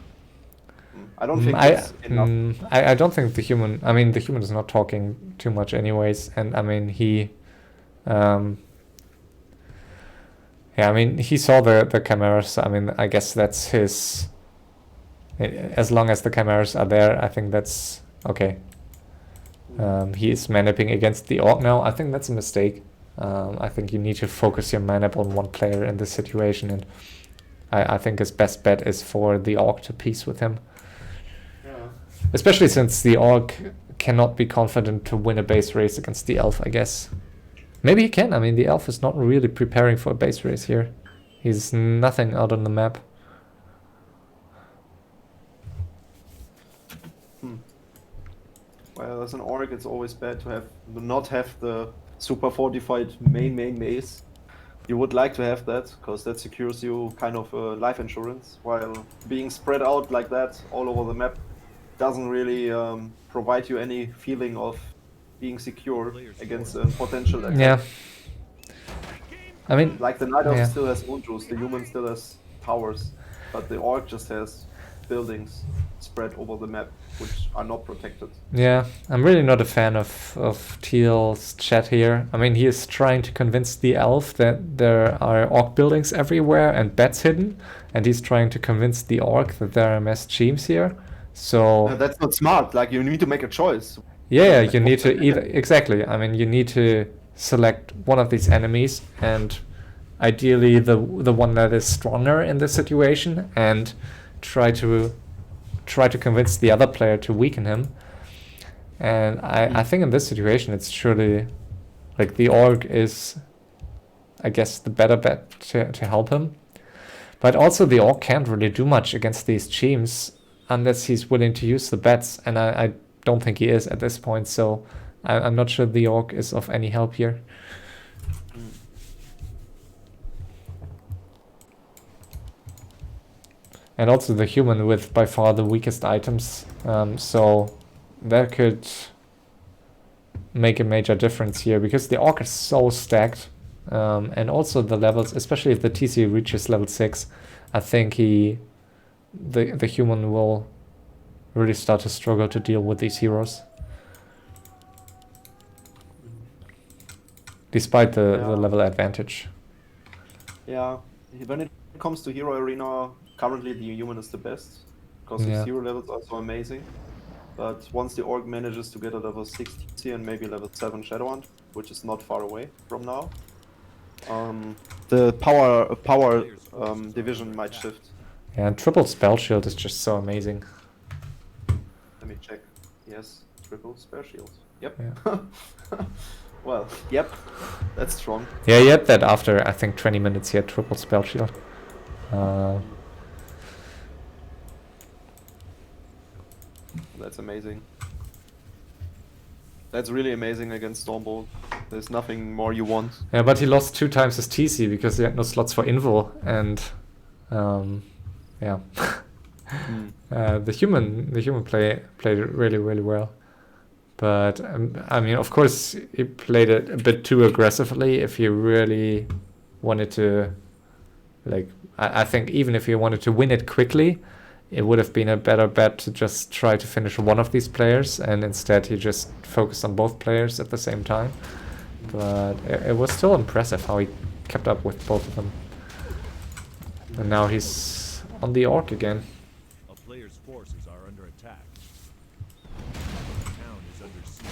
I don't think I, it's enough. I don't think the human. I mean, the human is not talking too much, anyways, and I mean he. Yeah, I mean he saw the cameras. I mean, I guess that's his. As long as the cameras are there, I think that's okay. He is manapping against the orc now. I think that's a mistake. I think you need to focus your manap on one player in this situation, and I think his best bet is for the orc to piece with him. Yeah. Especially since the orc cannot be confident to win a base race against the elf, I guess. Maybe he can. I mean, the elf is not really preparing for a base race here. He's nothing out on the map. Well, as an orc, it's always bad to not have the super fortified main maze. You would like to have that, because that secures you kind of life insurance, while being spread out like that all over the map doesn't really provide you any feeling of being secure against a potential attack. Yeah. I mean, Like the Night Elf yeah. still has Undrus, the human still has towers, but the orc just has buildings spread over the map, which are not protected. Yeah, I'm really not a fan of Teal's chat here. I mean, he is trying to convince the elf that there are orc buildings everywhere and bats hidden, and he's trying to convince the orc that there are mass teams here. So That's not smart. Like, you need to make a choice. yeah, you need to either exactly. I mean, you need to select one of these enemies, and ideally the one that is stronger in this situation, and try to convince the other player to weaken him. And I think in this situation it's surely like the orc is, I guess, the better bet to help him. But also the orc can't really do much against these teams unless he's willing to use the bats, and I don't think he is at this point, so I'm not sure the orc is of any help here. And also the human with by far the weakest items, so that could make a major difference here, because the orc is so stacked, and also the levels, especially if the TC reaches level 6, I think the human will really start to struggle to deal with these heroes. Despite the level advantage. Yeah, when it comes to Hero Arena, currently the human is the best, because Yeah. his hero levels are so amazing. But once the orc manages to get a level 60 and maybe level 7 Shadowhunt, which is not far away from now, the power division might shift. Yeah, and triple spell shield is just so amazing. Let me check. Yes, triple spare shield. Yep. Yeah. Well, yep, that's strong. Yeah, you had that after, I think, 20 minutes, he had triple spell shield. That's amazing. That's really amazing against Stormbolt. There's nothing more you want. Yeah, but he lost 2 times his TC because he had no slots for Invo, and yeah. The human played it really, really well. But I mean, of course, he played it a bit too aggressively. If he really wanted to, like, I think even if he wanted to win it quickly, it would have been a better bet to just try to finish one of these players, and instead he just focused on both players at the same time. But it was still impressive how he kept up with both of them. And now he's on the orc again. A player's forces are under attack. The town is under siege.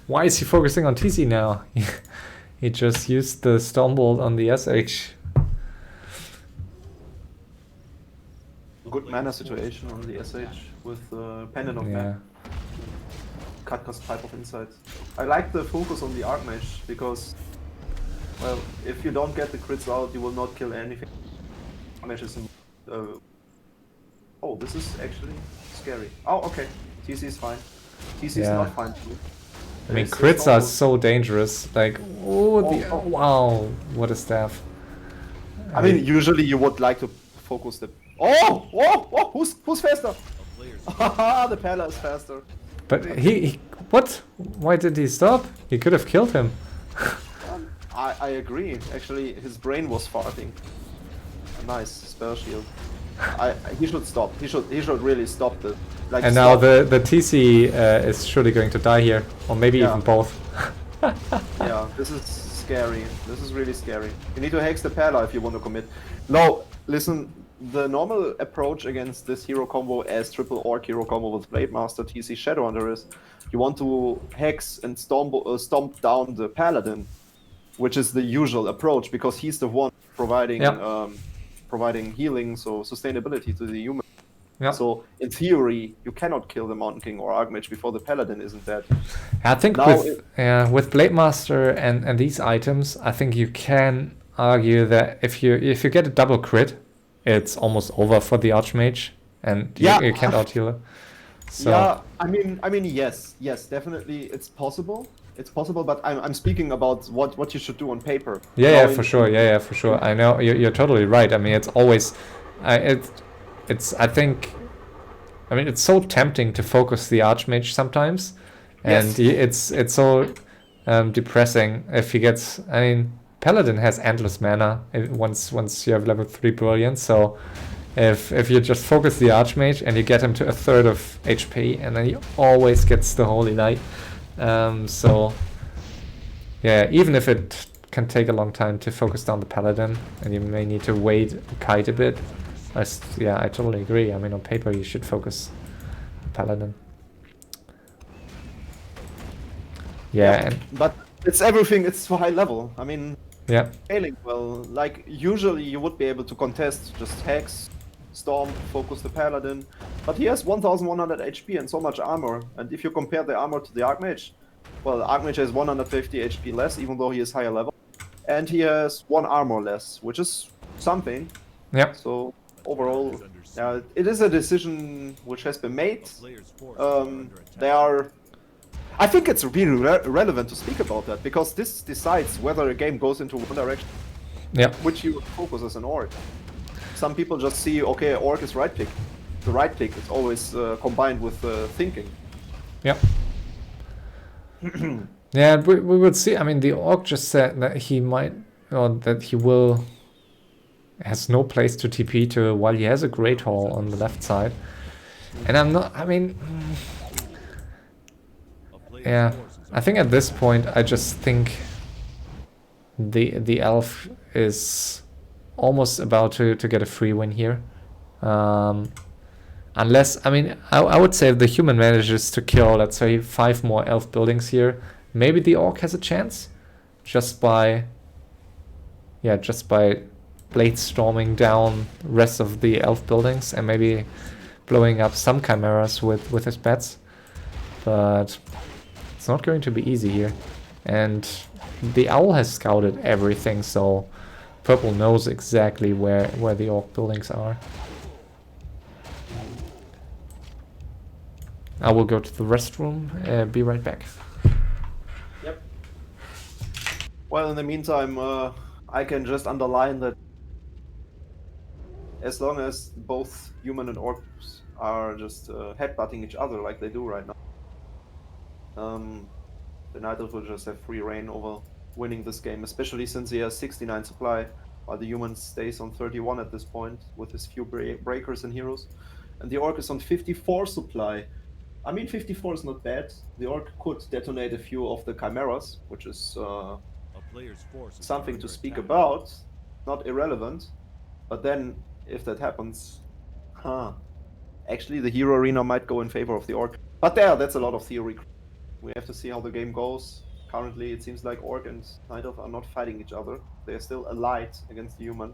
Why is he focusing on TC now? He just used the Stormbolt on the SH good mana situation on the SH with Pendant of Yeah. Mana. Cut cost type of insights. I like the focus on the Archmage because, well, if you don't get the crits out, you will not kill anything. Archmage is oh, this is actually scary. Oh, okay. TC is fine. TC is Yeah. not fine too. I mean, It's crits are almost- so dangerous. Like, Oh. wow, what a staff. I mean, usually you would like to focus the. Oh! Who's faster? A player's Haha, the Pala is faster. But he what? Why did he stop? He could have killed him. I agree. Actually, his brain was farting. A nice spell shield. He should stop. He should really stop the. Like And now stop. the TC is surely going to die here, or maybe Yeah. even both. Yeah, this is scary. This is really scary. You need to hex the Pala if you want to commit. No, listen. The normal approach against this hero combo as triple orc hero combo with Blade Master TC Shadowhunter is you want to hex and stomp down the Paladin, which is the usual approach because he's the one providing Yeah. providing healing, so sustainability to the human. Yeah. So in theory, you cannot kill the Mountain King or Archmage before the Paladin isn't dead. I think Now with Blade Master and these items, I think you can argue that if you get a double crit, it's almost over for the Archmage, and Yeah. you can't out heal it. So Yeah, I mean, yes, definitely, it's possible. It's possible, but I'm speaking about what you should do on paper. yeah, Knowing- for sure. Yeah, for sure. I know you're totally right. I mean, it's always, I think, I mean, it's so tempting to focus the Archmage sometimes, and Yes. it's so depressing if he gets. I mean, Paladin has endless mana once you have level 3 Brilliance, so if you just focus the Archmage and you get him to a third of HP, and then he always gets the Holy Light. So yeah, even if it can take a long time to focus down the Paladin, and you may need to wait kite a bit, I totally agree. I mean, on paper you should focus the Paladin. Yeah, and but it's everything. It's for high level. I mean, yeah. scaling well. Like usually you would be able to contest just hex, storm, focus the Paladin, but he has 1,100 HP and so much armor. And if you compare the armor to the Archmage, well, the Archmage has 150 HP less, even though he is higher level, and he has 1 armor less, which is something. Yeah. So overall, yeah, it is a decision which has been made. a player's forces are under attack. They are. I think it's really relevant to speak about that because this decides whether a game goes into one direction, Yeah. which you focus as an orc. Some people just see, okay, orc is right click. The right click is always combined with thinking. Yeah. Yeah, we will see. I mean, the orc just said that he might, or that he will, has no place to TP to while he has a Great Hall on the left side. And I'm not, I mean, A player's yeah, forces are I think at this point, I just think the elf is almost about to get a free win here. Unless, I mean, I would say if the human manages to kill, let's say, 5 more elf buildings here, maybe the orc has a chance, just by blade storming down rest of the elf buildings and maybe blowing up some chimeras with his bats. But it's not going to be easy here. And the owl has scouted everything, so purple knows exactly where the orc buildings are. I will go to the restroom, be right back. Yep. Well, in the meantime, I can just underline that as long as both human and orcs are just headbutting each other like they do right now, the Night Elf will just have free reign over winning this game, especially since he has 69 supply, while the human stays on 31 at this point with his few breakers and heroes. And the orc is on 54 supply. I mean, 54 is not bad. The orc could detonate a few of the chimeras, which is a player's forces are something to under speak attack. about, not irrelevant. But then, if that happens, actually the hero arena might go in favor of the orc. But that's a lot of theory. We have to see how the game goes. Currently, it seems like orc and night elf are not fighting each other. They are still allied against the human.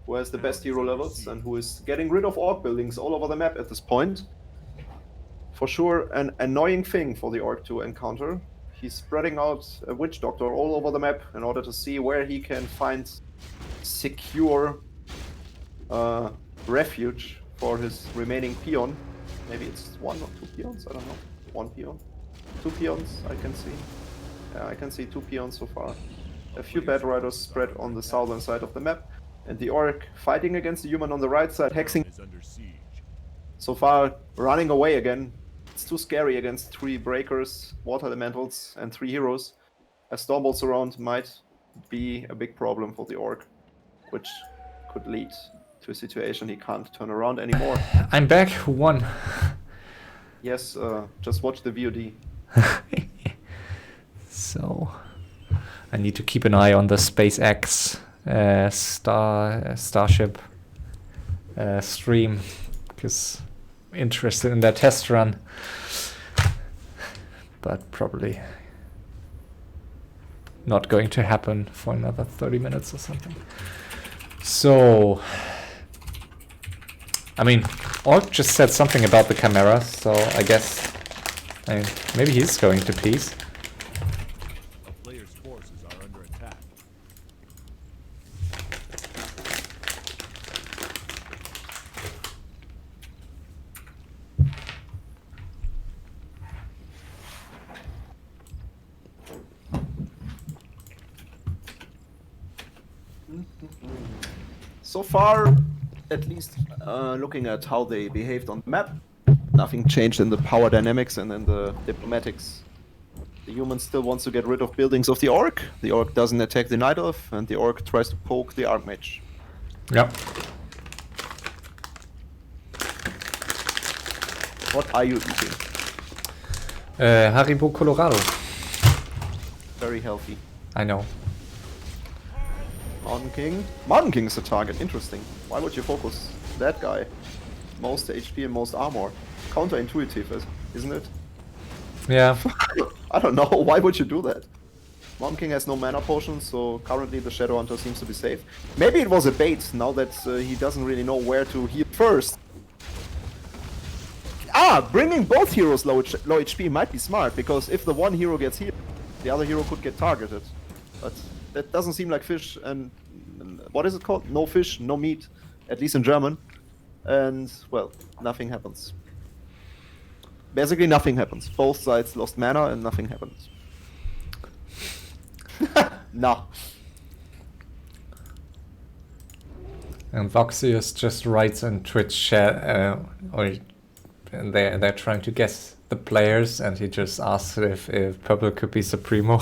who has the best hero levels and who is getting rid of orc buildings all over the map at this point. For sure, an annoying thing for the orc to encounter. He's spreading out a witch doctor all over the map in order to see where he can find secure refuge for his remaining peon. Maybe it's 1 or 2 peons, I don't know. 1 peon. 2 peons, I can see. Yeah, I can see 2 peons so far. A few bad riders spread on the southern side of the map, and the orc fighting against the human on the right side, hexing. Is under siege. So far, running away again. It's too scary against 3 breakers, water elementals, and 3 heroes. A Stormbolt surround might be a big problem for the orc, which could lead to a situation he can't turn around anymore. I'm back. Who won? Yes, just watch the VOD. So I need to keep an eye on the SpaceX Starship stream, because I'm interested in that test run, but probably not going to happen for another 30 minutes or something. So I mean, Orc just said something about the camera, so I guess maybe he's going to peace. A player's forces are under attack. So far, at least looking at how they behaved on the map, nothing changed in the power dynamics and in the diplomatics. The human still wants to get rid of buildings of the orc. The orc doesn't attack the Night Elf, and the orc tries to poke the Archmage. Yep. What are you eating? Haribo Colorado. Very healthy. I know. Mountain King? Mountain King is the target, interesting. Why would you focus that guy? Most HP and most armor. Counterintuitive, isn't it? Yeah. I don't know, why would you do that? Mountain King has no mana potions, so currently the Shadow Hunter seems to be safe. Maybe it was a bait, now that he doesn't really know where to heal first. Bringing both heroes low HP might be smart, because if the one hero gets healed, the other hero could get targeted. But that doesn't seem like fish, and what is it called? No fish, no meat, at least in German. And, well, nothing happens. Basically nothing happens. Both sides lost mana and nothing happens. No. And Voxius just writes in Twitch chat, and they're trying to guess the players, and he just asks if Purple could be Supremo.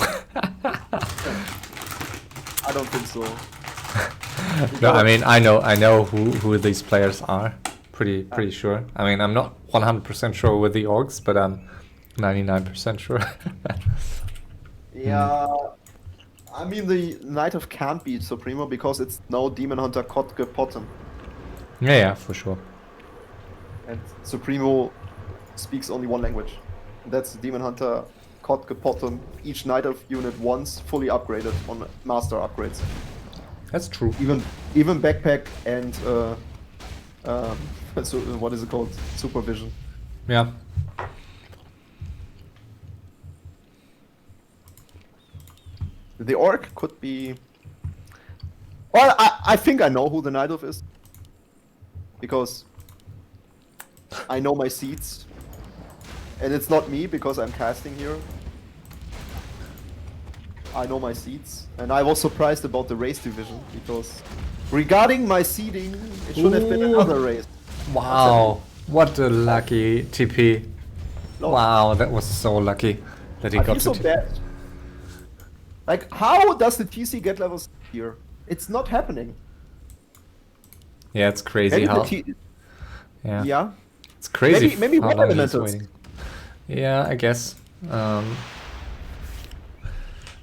I don't think so. No, I mean I know who these players are. Pretty sure. I mean, I'm not 100% sure with the orcs, but I'm 99% sure. Yeah, I mean the Night of can't be Supremo because it's no Demon Hunter Kotke Potten. Yeah, for sure. And Supremo speaks only one language. That's Demon Hunter Kotke Potten, each Night Elf unit once, fully upgraded on master upgrades. That's true. Even backpack and so what is it called? Supervision. Yeah. The orc could be. Well, I think I know who the Night Elf is. Because I know my seeds. And it's not me because I'm casting here. I know my seeds. And I was surprised about the race division because regarding my seeding, it should have been another race. Wow, what a lucky TP. No. Wow, that was so lucky that he I got feel to so bad. Like, how does the TC get levels here? It's not happening. Yeah, it's crazy Maybe how. the T Yeah. yeah. It's crazy. Maybe how one long he's elementals. waiting. Yeah, I guess.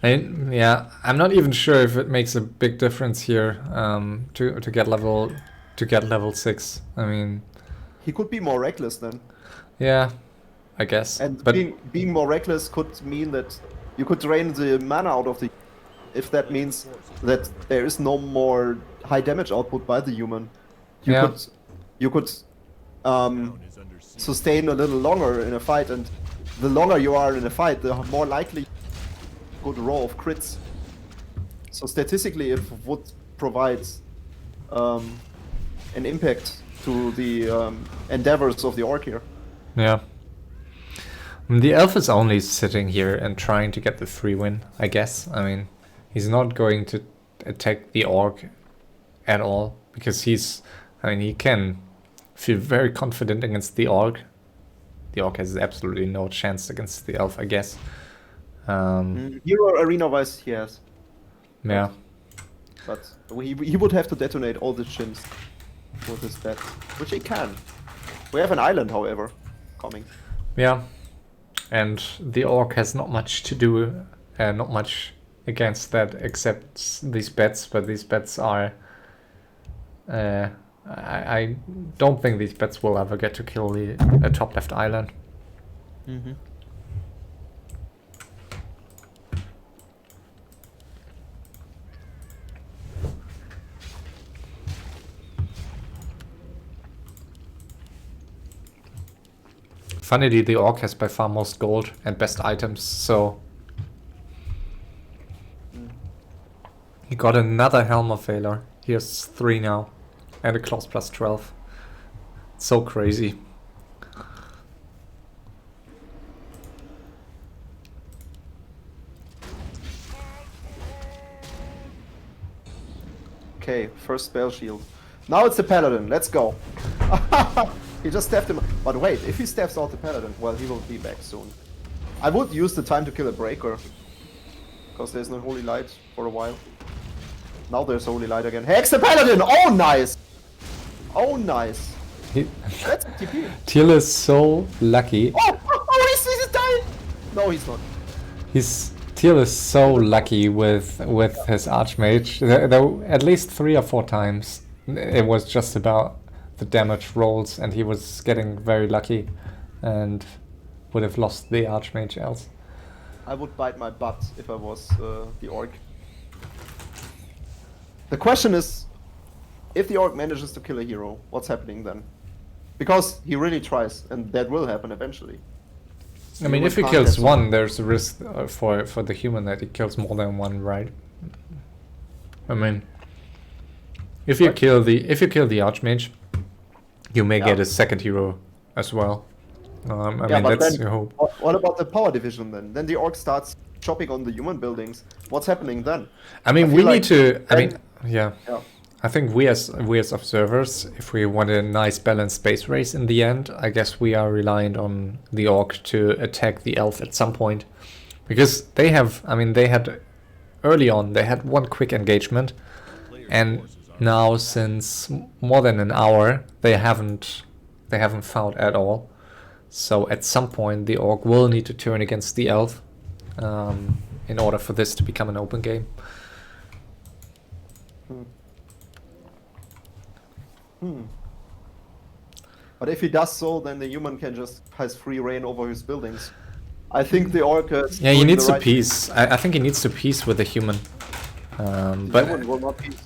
Yeah, I'm not even sure if it makes a big difference here to get level 6. I mean, He could be more reckless then. yeah, I guess. And but being more reckless could mean that you could drain the mana out of the if that means that there is no more high damage output by the human. You could Town is under siege. sustain a little longer in a fight, and the longer you are in a fight, the more likely good row of crits. So statistically, it would provide an impact to the endeavors of the orc here. Yeah. The elf is only sitting here and trying to get the 3-win, I guess. I mean, he's not going to attack the orc at all because he can feel very confident against the orc. The orc has absolutely no chance against the elf, I guess. Hero arena wise, he has, Yeah. but he would have to detonate all the chimps with his bet, which he can. We have an island, however, coming. Yeah. And the orc has not much to do, not much against that except these bets, but these bets are... I don't think these bets will ever get to kill the top left island. Mm-hmm. Funnily, the orc has by far most gold and best items, so... He got another Helm of Valor. He has 3 now. And a claws plus 12. So crazy. Okay, first spell shield. Now it's the paladin. Let's go. He just staffed him. But wait, if he staffs out the paladin, well, he will be back soon. I would use the time to kill a breaker, because there's no holy light for a while. Now there's holy light again. Hex the paladin! Oh, nice! Oh, nice. That's a TP. Teal is so lucky. He's dying! No, he's not. Teal is so lucky with his Archmage. There at least 3 or 4 times it was just about the damage rolls, and he was getting very lucky and would have lost the Archmage else. I would bite my butt if I was the orc. The question is, if the orc manages to kill a hero, what's happening then? Because he really tries, and that will happen eventually. I mean, if he kills one, there's a risk for the human that he kills more than one, right? I mean, if you kill the Archmage, you may get a second hero as well. I mean, that's your hope. What about the power division then? Then the orc starts chopping on the human buildings. What's happening then? I mean, we need to. I mean, yeah. Yeah. I think we as observers, if we want a nice balanced space race in the end, I guess we are reliant on the orc to attack the elf at some point, because they have. I mean, they had early on. They had one quick engagement, and now since more than an hour, they haven't found at all. So at some point, the orc will need to turn against the elf in order for this to become an open game. But if he does so, then the human can just has free reign over his buildings. I think the orc is he needs to peace. I think he needs to peace with the human. But human will not peace.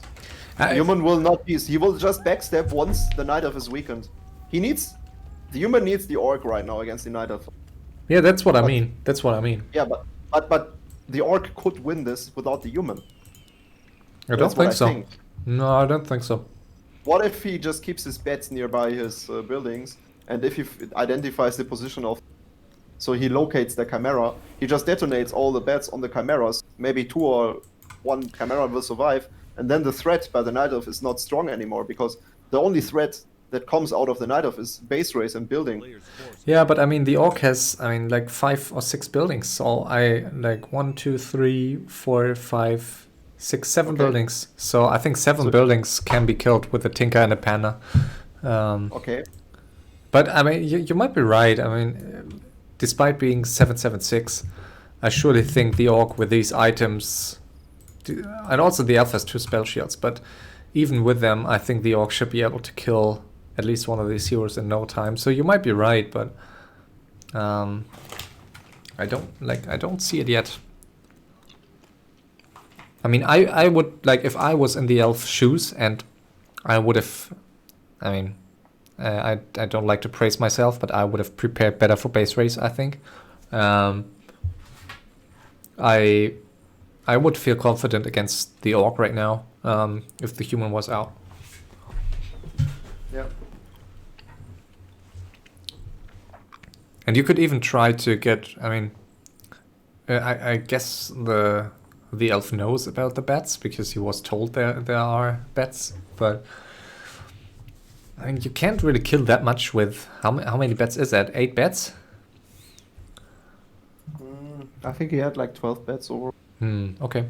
Human will not peace. He will just backstab once the Night Elf is weakened. The human needs the orc right now against the Night Elf. Yeah, that's what I mean. That's what I mean. Yeah, but the orc could win this without the human. I don't think so. No, I don't think so. What if he just keeps his bats nearby his buildings, and if he identifies the position of, so he locates the Chimera, he just detonates all the bats on the Chimeras, maybe 2 or 1 Chimera will survive, and then the threat by the Night Elf is not strong anymore, because the only threat that comes out of the Night Elf is base race and building. Yeah, but I mean, the orc has, like 5 or 6 buildings, so 1, 2, 3, 4, 5, 6, 7 buildings. So I think 7 buildings can be killed with a Tinker and a Panna. Okay. But I mean, you might be right. I mean, despite being 776, I surely think the orc with these items, and also the elf has 2 spell shields, but even with them, I think the orc should be able to kill at least one of these heroes in no time. So you might be right, but I don't see it yet. I mean, I would, like, if I was in the elf shoes and I would have, I mean, I don't like to praise myself, but I would have prepared better for base race, I think. Um, I would feel confident against the orc right now, if the human was out. Yeah. And you could even try to get, I mean, I guess the elf knows about the bats because he was told there are bats, but I mean, you can't really kill that much with, how many bats is that? 8 bats? I think he had like 12 bets over. Okay.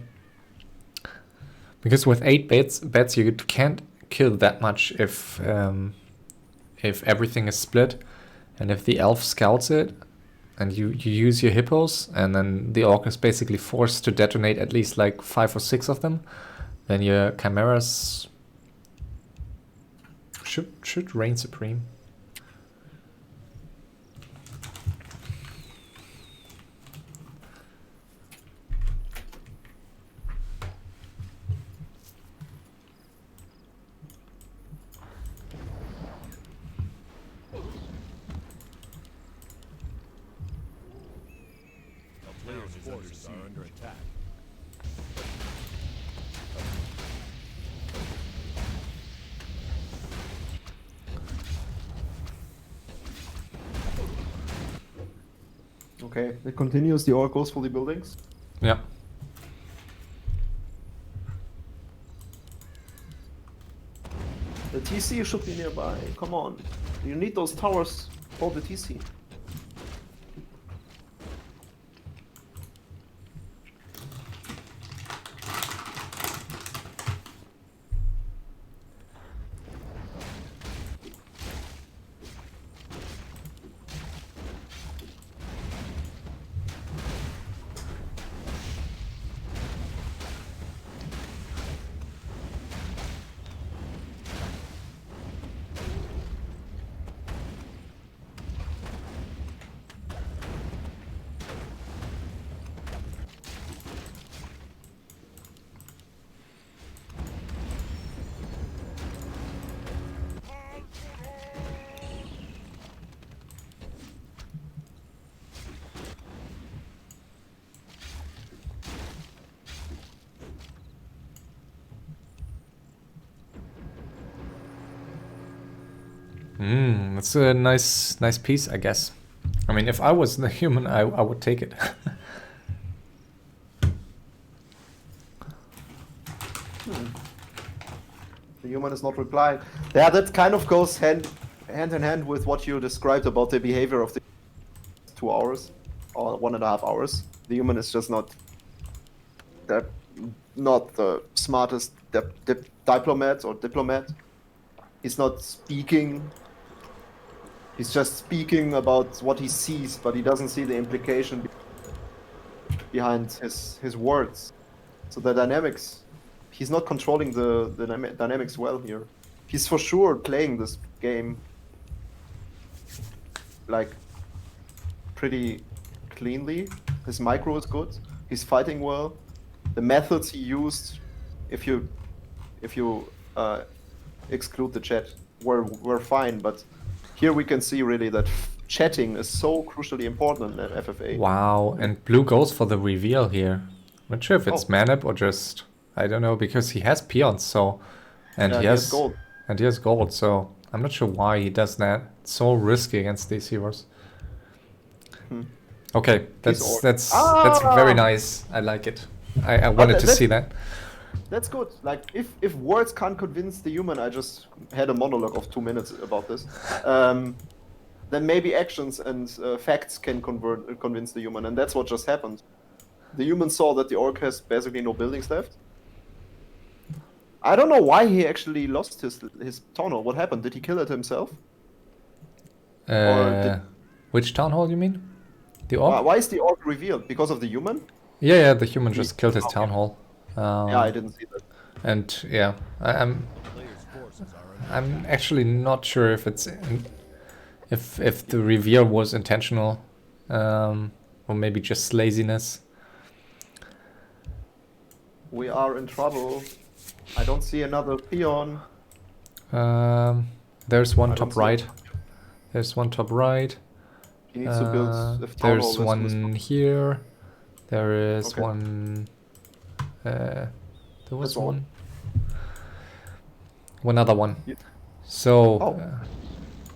Because with 8 bats you can't kill that much if everything is split, and if the elf scouts it, and you use your hippos, and then the orc is basically forced to detonate at least like 5 or 6 of them, then your chimeras should reign supreme. The player's forces are under attack. Okay, it continues. The orc goes for the buildings. Yeah. The TC should be nearby. Come on. You need those towers for the TC. That's a nice piece, I guess. I mean, if I was the human, I would take it. The human is not replying. Yeah, that kind of goes hand in hand with what you described about the behavior of the 2 hours or 1.5 hours. The human is just not the smartest diplomat. He's not speaking. He's just speaking about what he sees, but he doesn't see the implication behind his words. So the dynamics, he's not controlling the dynamics well here. He's for sure playing this game like pretty cleanly. His micro is good. He's fighting well. The methods he used, if you exclude the chat, were fine, but here we can see really that chatting is so crucially important in FFA. Wow, and blue goes for the reveal here. Not sure if it's Oh. Manip or just, I don't know, because he has peons, so, and Yeah, he he has has gold. and he has gold, so I'm not sure why he does that. It's so risky against these heroes. Okay, that's very nice. I like it. I wanted to see that. That's good. Like if words can't convince the human, I just had a monologue of 2 minutes about this. Then maybe actions and facts can convince the human, and that's what just happened. The human saw that the orc has basically no buildings left. I don't know why he actually lost his town hall. What happened? Did he kill it himself? Which town hall you mean? The orc? Why is the orc revealed? Because of the human? Yeah, the human just killed his town hall. Yeah, I didn't see that. And yeah, I'm actually not sure if it's if the reveal was intentional, or maybe just laziness. We are in trouble. I don't see another peon. There's one I don't top see right. There's one top right. He needs to build a town There's hall. one here. There is Okay. one. There was That's all. one other one. Yeah. So. Oh.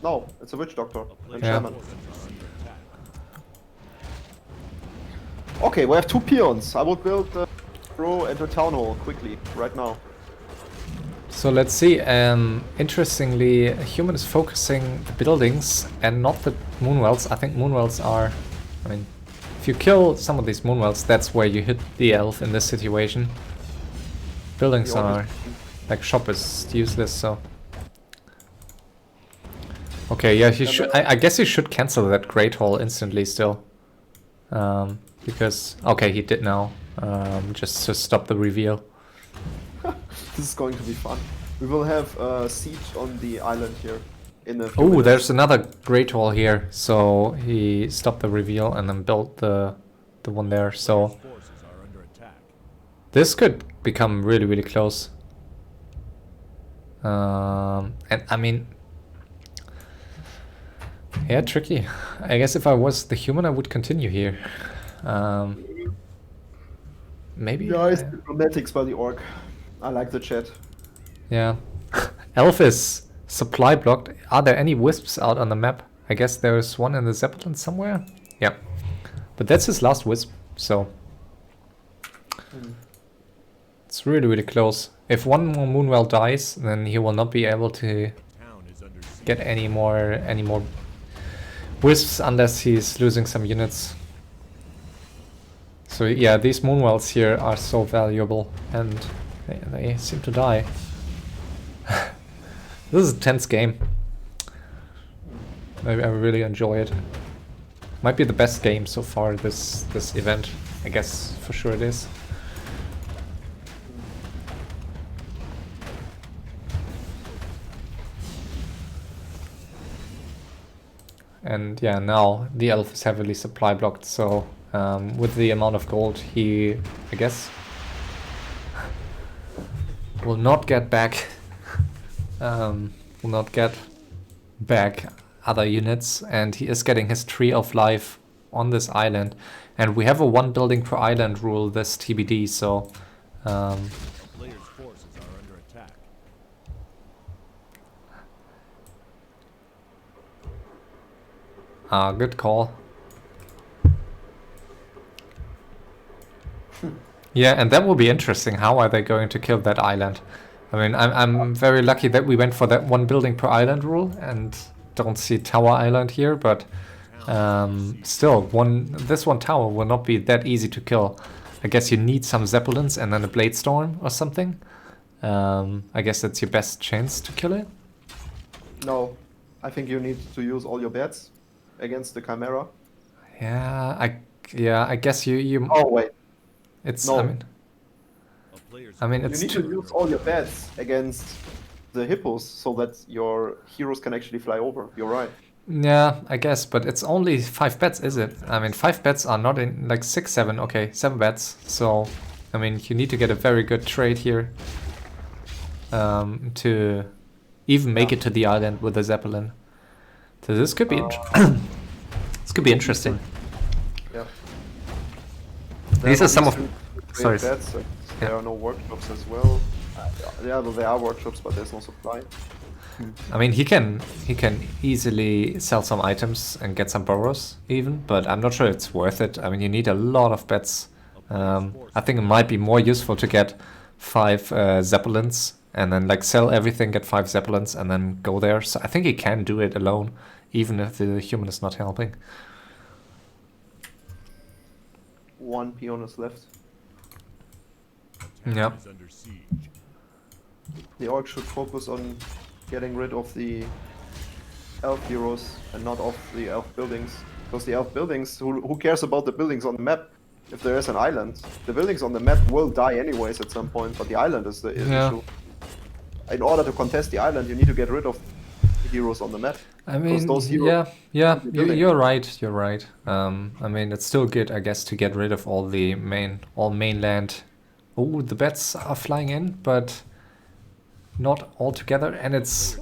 No, it's a witch doctor and Yeah. shaman. Okay, we have 2 peons. I will build the row and the town hall quickly, right now. So let's see. Interestingly, a human is focusing the buildings and not the moonwells. I think moonwells are. I mean, if you kill some of these moonwells, that's where you hit the elf in this situation. Buildings The are. Like, shop is useless, so. Okay, yeah, he should. I guess he should cancel that Great Hall instantly still. Because. Okay, he did now. Just to stop the reveal. This is going to be fun. We will have a siege on the island here. In a few Oh, minutes. there's another Great Hall here. So he stopped the reveal and then built the one there. So Forces are under attack. this could become really, really close. And I mean, yeah, tricky. I guess if I was the human, I would continue here. Maybe. Nice diplomatics by the orc. I like the chat. Yeah. Elf is supply blocked. Are there any wisps out on the map? I guess there is one in the Zeppelin somewhere. Yeah. But that's his last wisp, so. It's really, really close. If one more Moonwell dies, then he will not be able to Town is under siege. get any more wisps unless he's losing some units. So yeah, these Moonwells here are so valuable, and they seem to die. This is a tense game. I really enjoy it. Might be the best game so far this event. I guess for sure it is. And yeah, now the elf is heavily supply blocked, so with the amount of gold he, I guess, will not get back other units, and he is getting his tree of life on this island, and we have a 1 building per island rule this TBD, so Player's forces are under attack. good call. Yeah, and that will be interesting. How are they going to kill that island? I mean, I'm very lucky that we went for that 1 building per island rule and don't see Tower Island here, but still, this one tower will not be that easy to kill. I guess you need some Zeppelins and then a Blade Storm or something. I guess that's your best chance to kill it. No, I think you need to use all your bets against the Chimera. Yeah, I guess you. Oh wait, It's. no. A player's It's You need to use all your bets against the hippos so that your heroes can actually fly over. You're right. Yeah, I guess, but it's only 5 bets, is it? I mean, 5 bets are not in, like 6, 7, okay, 7 bets. So, I mean, you need to get a very good trade here to even make it to the island with the Zeppelin. So this could be this could be interesting. Yeah. These are some of. Sorry. Sorry. Bets. There are no workshops as well. Yeah, well, there are workshops, but there's no supply. I mean, he can easily sell some items and get some burrows even, but I'm not sure it's worth it. I mean, you need a lot of bets. I think it might be more useful to get 5 Zeppelins and then like sell everything, get 5 Zeppelins and then go there. So I think he can do it alone, even if the human is not helping. 1 peon is left. Yeah. is under siege. The orc should focus on getting rid of the elf heroes and not of the elf buildings. Because the elf buildings, who cares about the buildings on the map if there is an island? The buildings on the map will die anyways at some point, but the island is the issue. In order to contest the island, you need to get rid of the heroes on the map. I mean, those heroes you're right. You're right. I mean, it's still good, I guess, to get rid of all mainland Oh, the bats are flying in, but not all together. And it's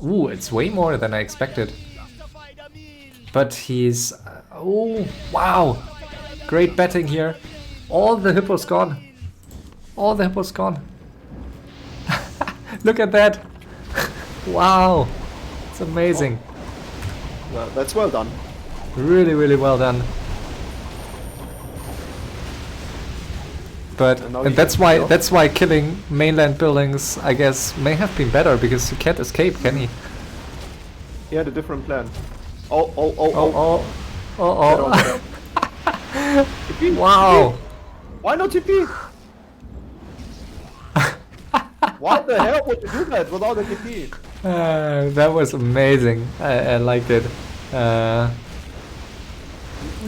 way more than I expected. But he's oh wow, great betting here. All the hippos gone. All the hippos gone. Look at that. Wow, it's amazing. Well, that's well done. Really, really well done. But And now and he that's gets why killing mainland buildings, I guess, may have been better because he can't escape, can he? He had a different plan. Oh. Oh. TP, Wow. TP. Why not TP? Why the hell would you do that without a TP? That was amazing. I liked it.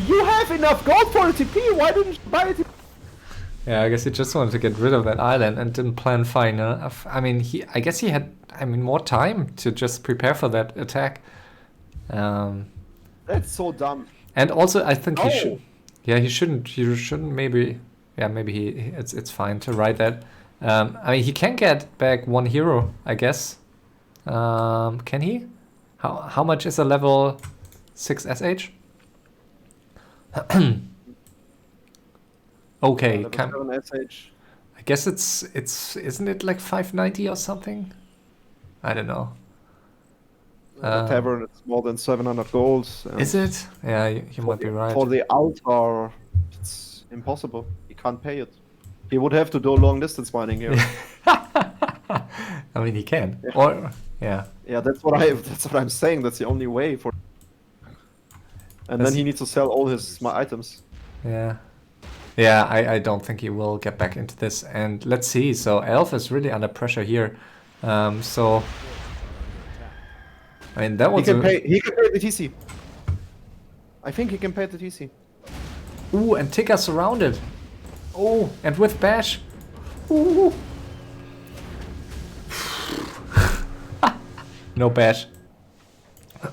You have enough gold for a TP. Why didn't you buy a TP? Yeah, I guess he just wanted to get rid of that island and didn't plan far enough. I mean, I guess he had, more time to just prepare for that attack. That's so dumb. And also, I think he No. should. Yeah, he shouldn't. You shouldn't. Maybe. Yeah, maybe it's fine to write that. I mean, he can get back 1 hero, I guess. Can he? How much is a level 6 SH? Okay, Level 7 SH. I guess it's isn't it like 590 or something? I don't know. The tavern is more than 700 gold. and Is it? Yeah, you for might be the- right. For the altar, it's impossible. He can't pay it. He would have to do long distance mining here. I mean, he can. Yeah. Or yeah. Yeah, that's what I'm saying. That's the only way for. And That's- then he needs to sell all his items. Yeah. Yeah, I don't think he will get back into this. And let's see. So Elf is really under pressure here. So I mean that He was can pay. He can pay the TC. I think he can pay the TC. Ooh, and Tika surrounded. Oh, and with Bash. Ooh. No Bash.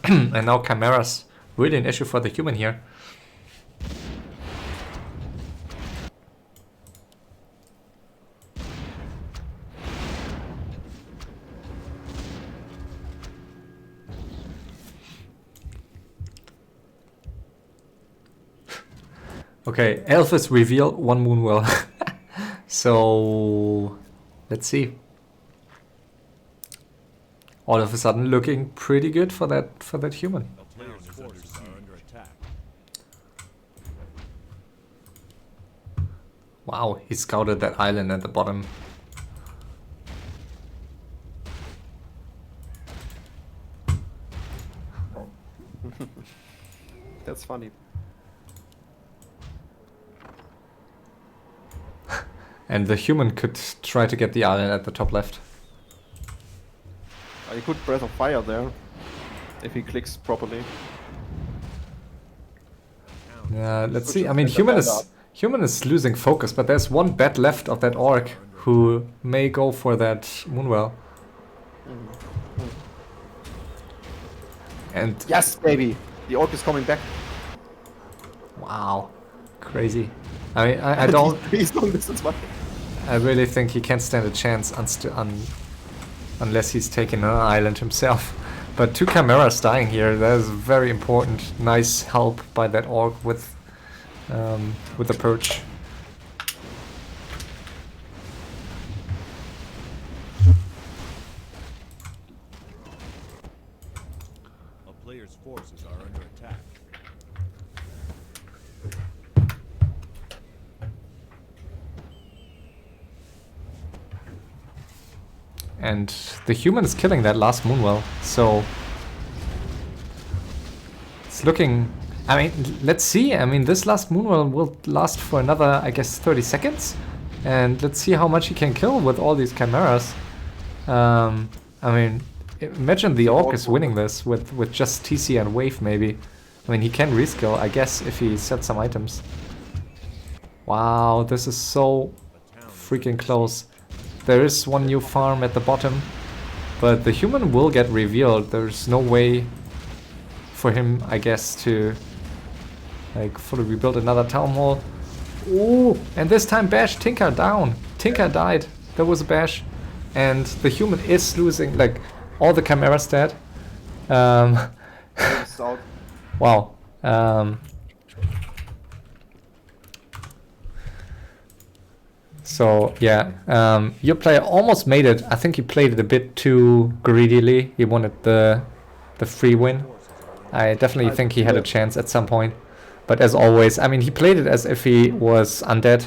And now Chimeras. Really an issue for the human here. Okay, Elphys reveal 1 Moonwell. So let's see. All of a sudden looking pretty good for that human. The player's forces are under attack. Wow, he scouted that island at the bottom. That's funny. And the human could try to get the island at the top left. He could Breath of Fire there, if he clicks properly. Yeah, let's Which see. is I mean, better human is losing focus, but there's one bat left of that orc who may go for that Moonwell. And Yes, baby! The orc is coming back. wow, crazy. I mean, I don't. He's long distance mining. I really think he can't stand a chance unless he's taking an island himself. But 2 Chimeras dying here, that is very important. Nice help by that orc with the perch. A player's forces are under attack. And the human is killing that last Moonwell, so it's looking. I mean, let's see. I mean, this last Moonwell will last for another, I guess, 30 seconds. And let's see how much he can kill with all these Chimeras. I mean, imagine the Orc is winning this with just TC and Wave, maybe. I mean, he can reskill, I guess, if he sets some items. Wow, this is so freaking close. There is one new farm at the bottom, but the human will get revealed. There's no way for him, I guess, to like fully rebuild another town hall. Ooh, and this time Bash Tinker down. Tinker died. There was a bash. And the human is losing, like, all the Chimera's dead. It's out. Wow. So yeah, your player almost made it. I think he played it a bit too greedily. He wanted the free win. I definitely think he had a chance at some point. But as always, I mean, he played it as if he was undead.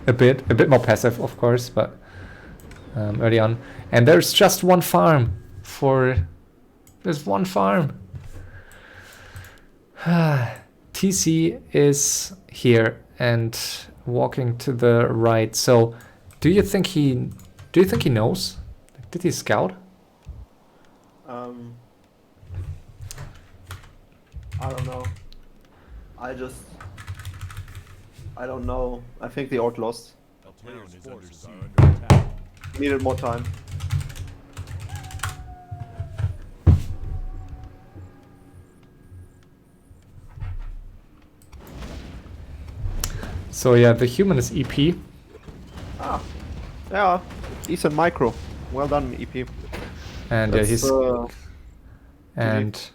A bit more passive, of course, but early on. And there's just one farm there's one farm. TC is here and walking to the right. So, do you think he knows? Did he scout? I don't know. I don't know. I think the orc lost. Player's forces are under attack. Needed more time. So yeah, the human is EP. Ah, yeah, decent micro. Well done, EP. And That's, he's and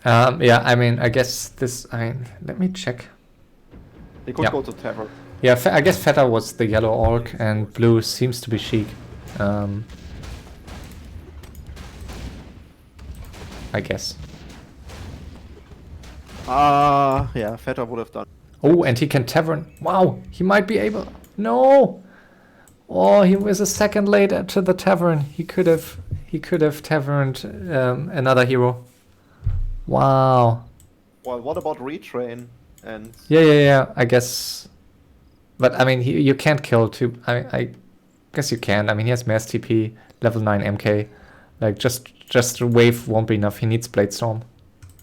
yeah, I mean, I guess this. Let me check. They could Yeah. go to Tavern. Yeah, I guess Fetta was the yellow orc, and blue seems to be Sheik. I guess. Yeah, Fetta would have done. Oh, and he can tavern. Wow, he might be able. No. Oh, he was a second later to the tavern. He could have taverned another hero. Wow. Well, what about retrain? And Yeah. I guess. But I mean, you can't kill two. I guess you can. I mean, he has mass TP, level 9 MK. Like just a wave won't be enough. He needs Bladestorm.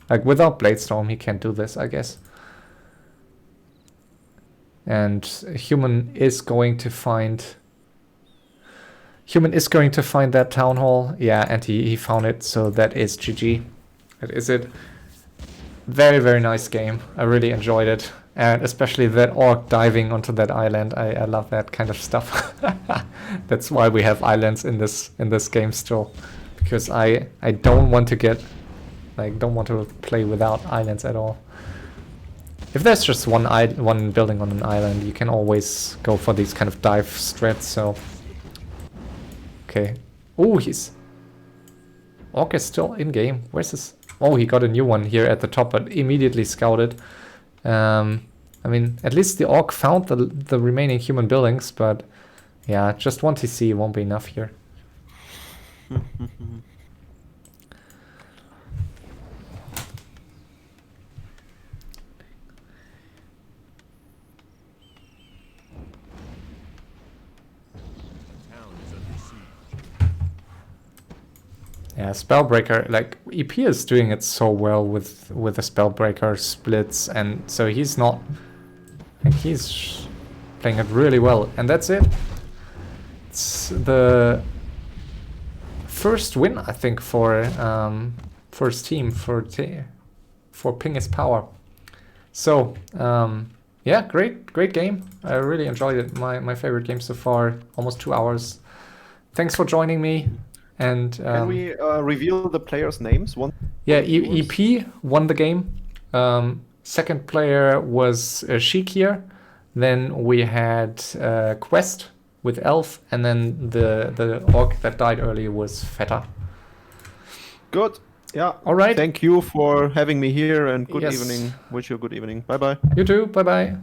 Like without Bladestorm, he can't do this, I guess. And human is going to find that town hall. Yeah, and he found it, so that is GG. That is it. Very, very nice game. I really enjoyed it. And especially that orc diving onto that island. I love that kind of stuff. That's why we have islands in this game still. Because I don't want to play without islands at all. If there's just one building on an island, you can always go for these kind of dive strats, so... Okay. Oh, orc is still in-game. Where's his... Oh, he got a new one here at the top, but immediately scouted. I mean, at least the orc found the remaining human buildings, but... Yeah, just one TC won't be enough here. Yeah, Spellbreaker, like, EP is doing it so well with the Spellbreaker splits, and so he's not... Like, he's playing it really well, and that's it. It's the first win, I think, for his team, for Ping's Power. So, yeah, great game. I really enjoyed it. My favorite game so far, almost 2 hours. Thanks for joining me. And can we reveal the players' names? Yeah, EP won the game. Second player was Sheik here. Then we had Qwest with Elf, and then the orc that died early was Fetta. Good. Yeah. All right. Thank you for having me here, and good Yes. evening. Wish you a good evening. Bye bye. You too. Bye bye.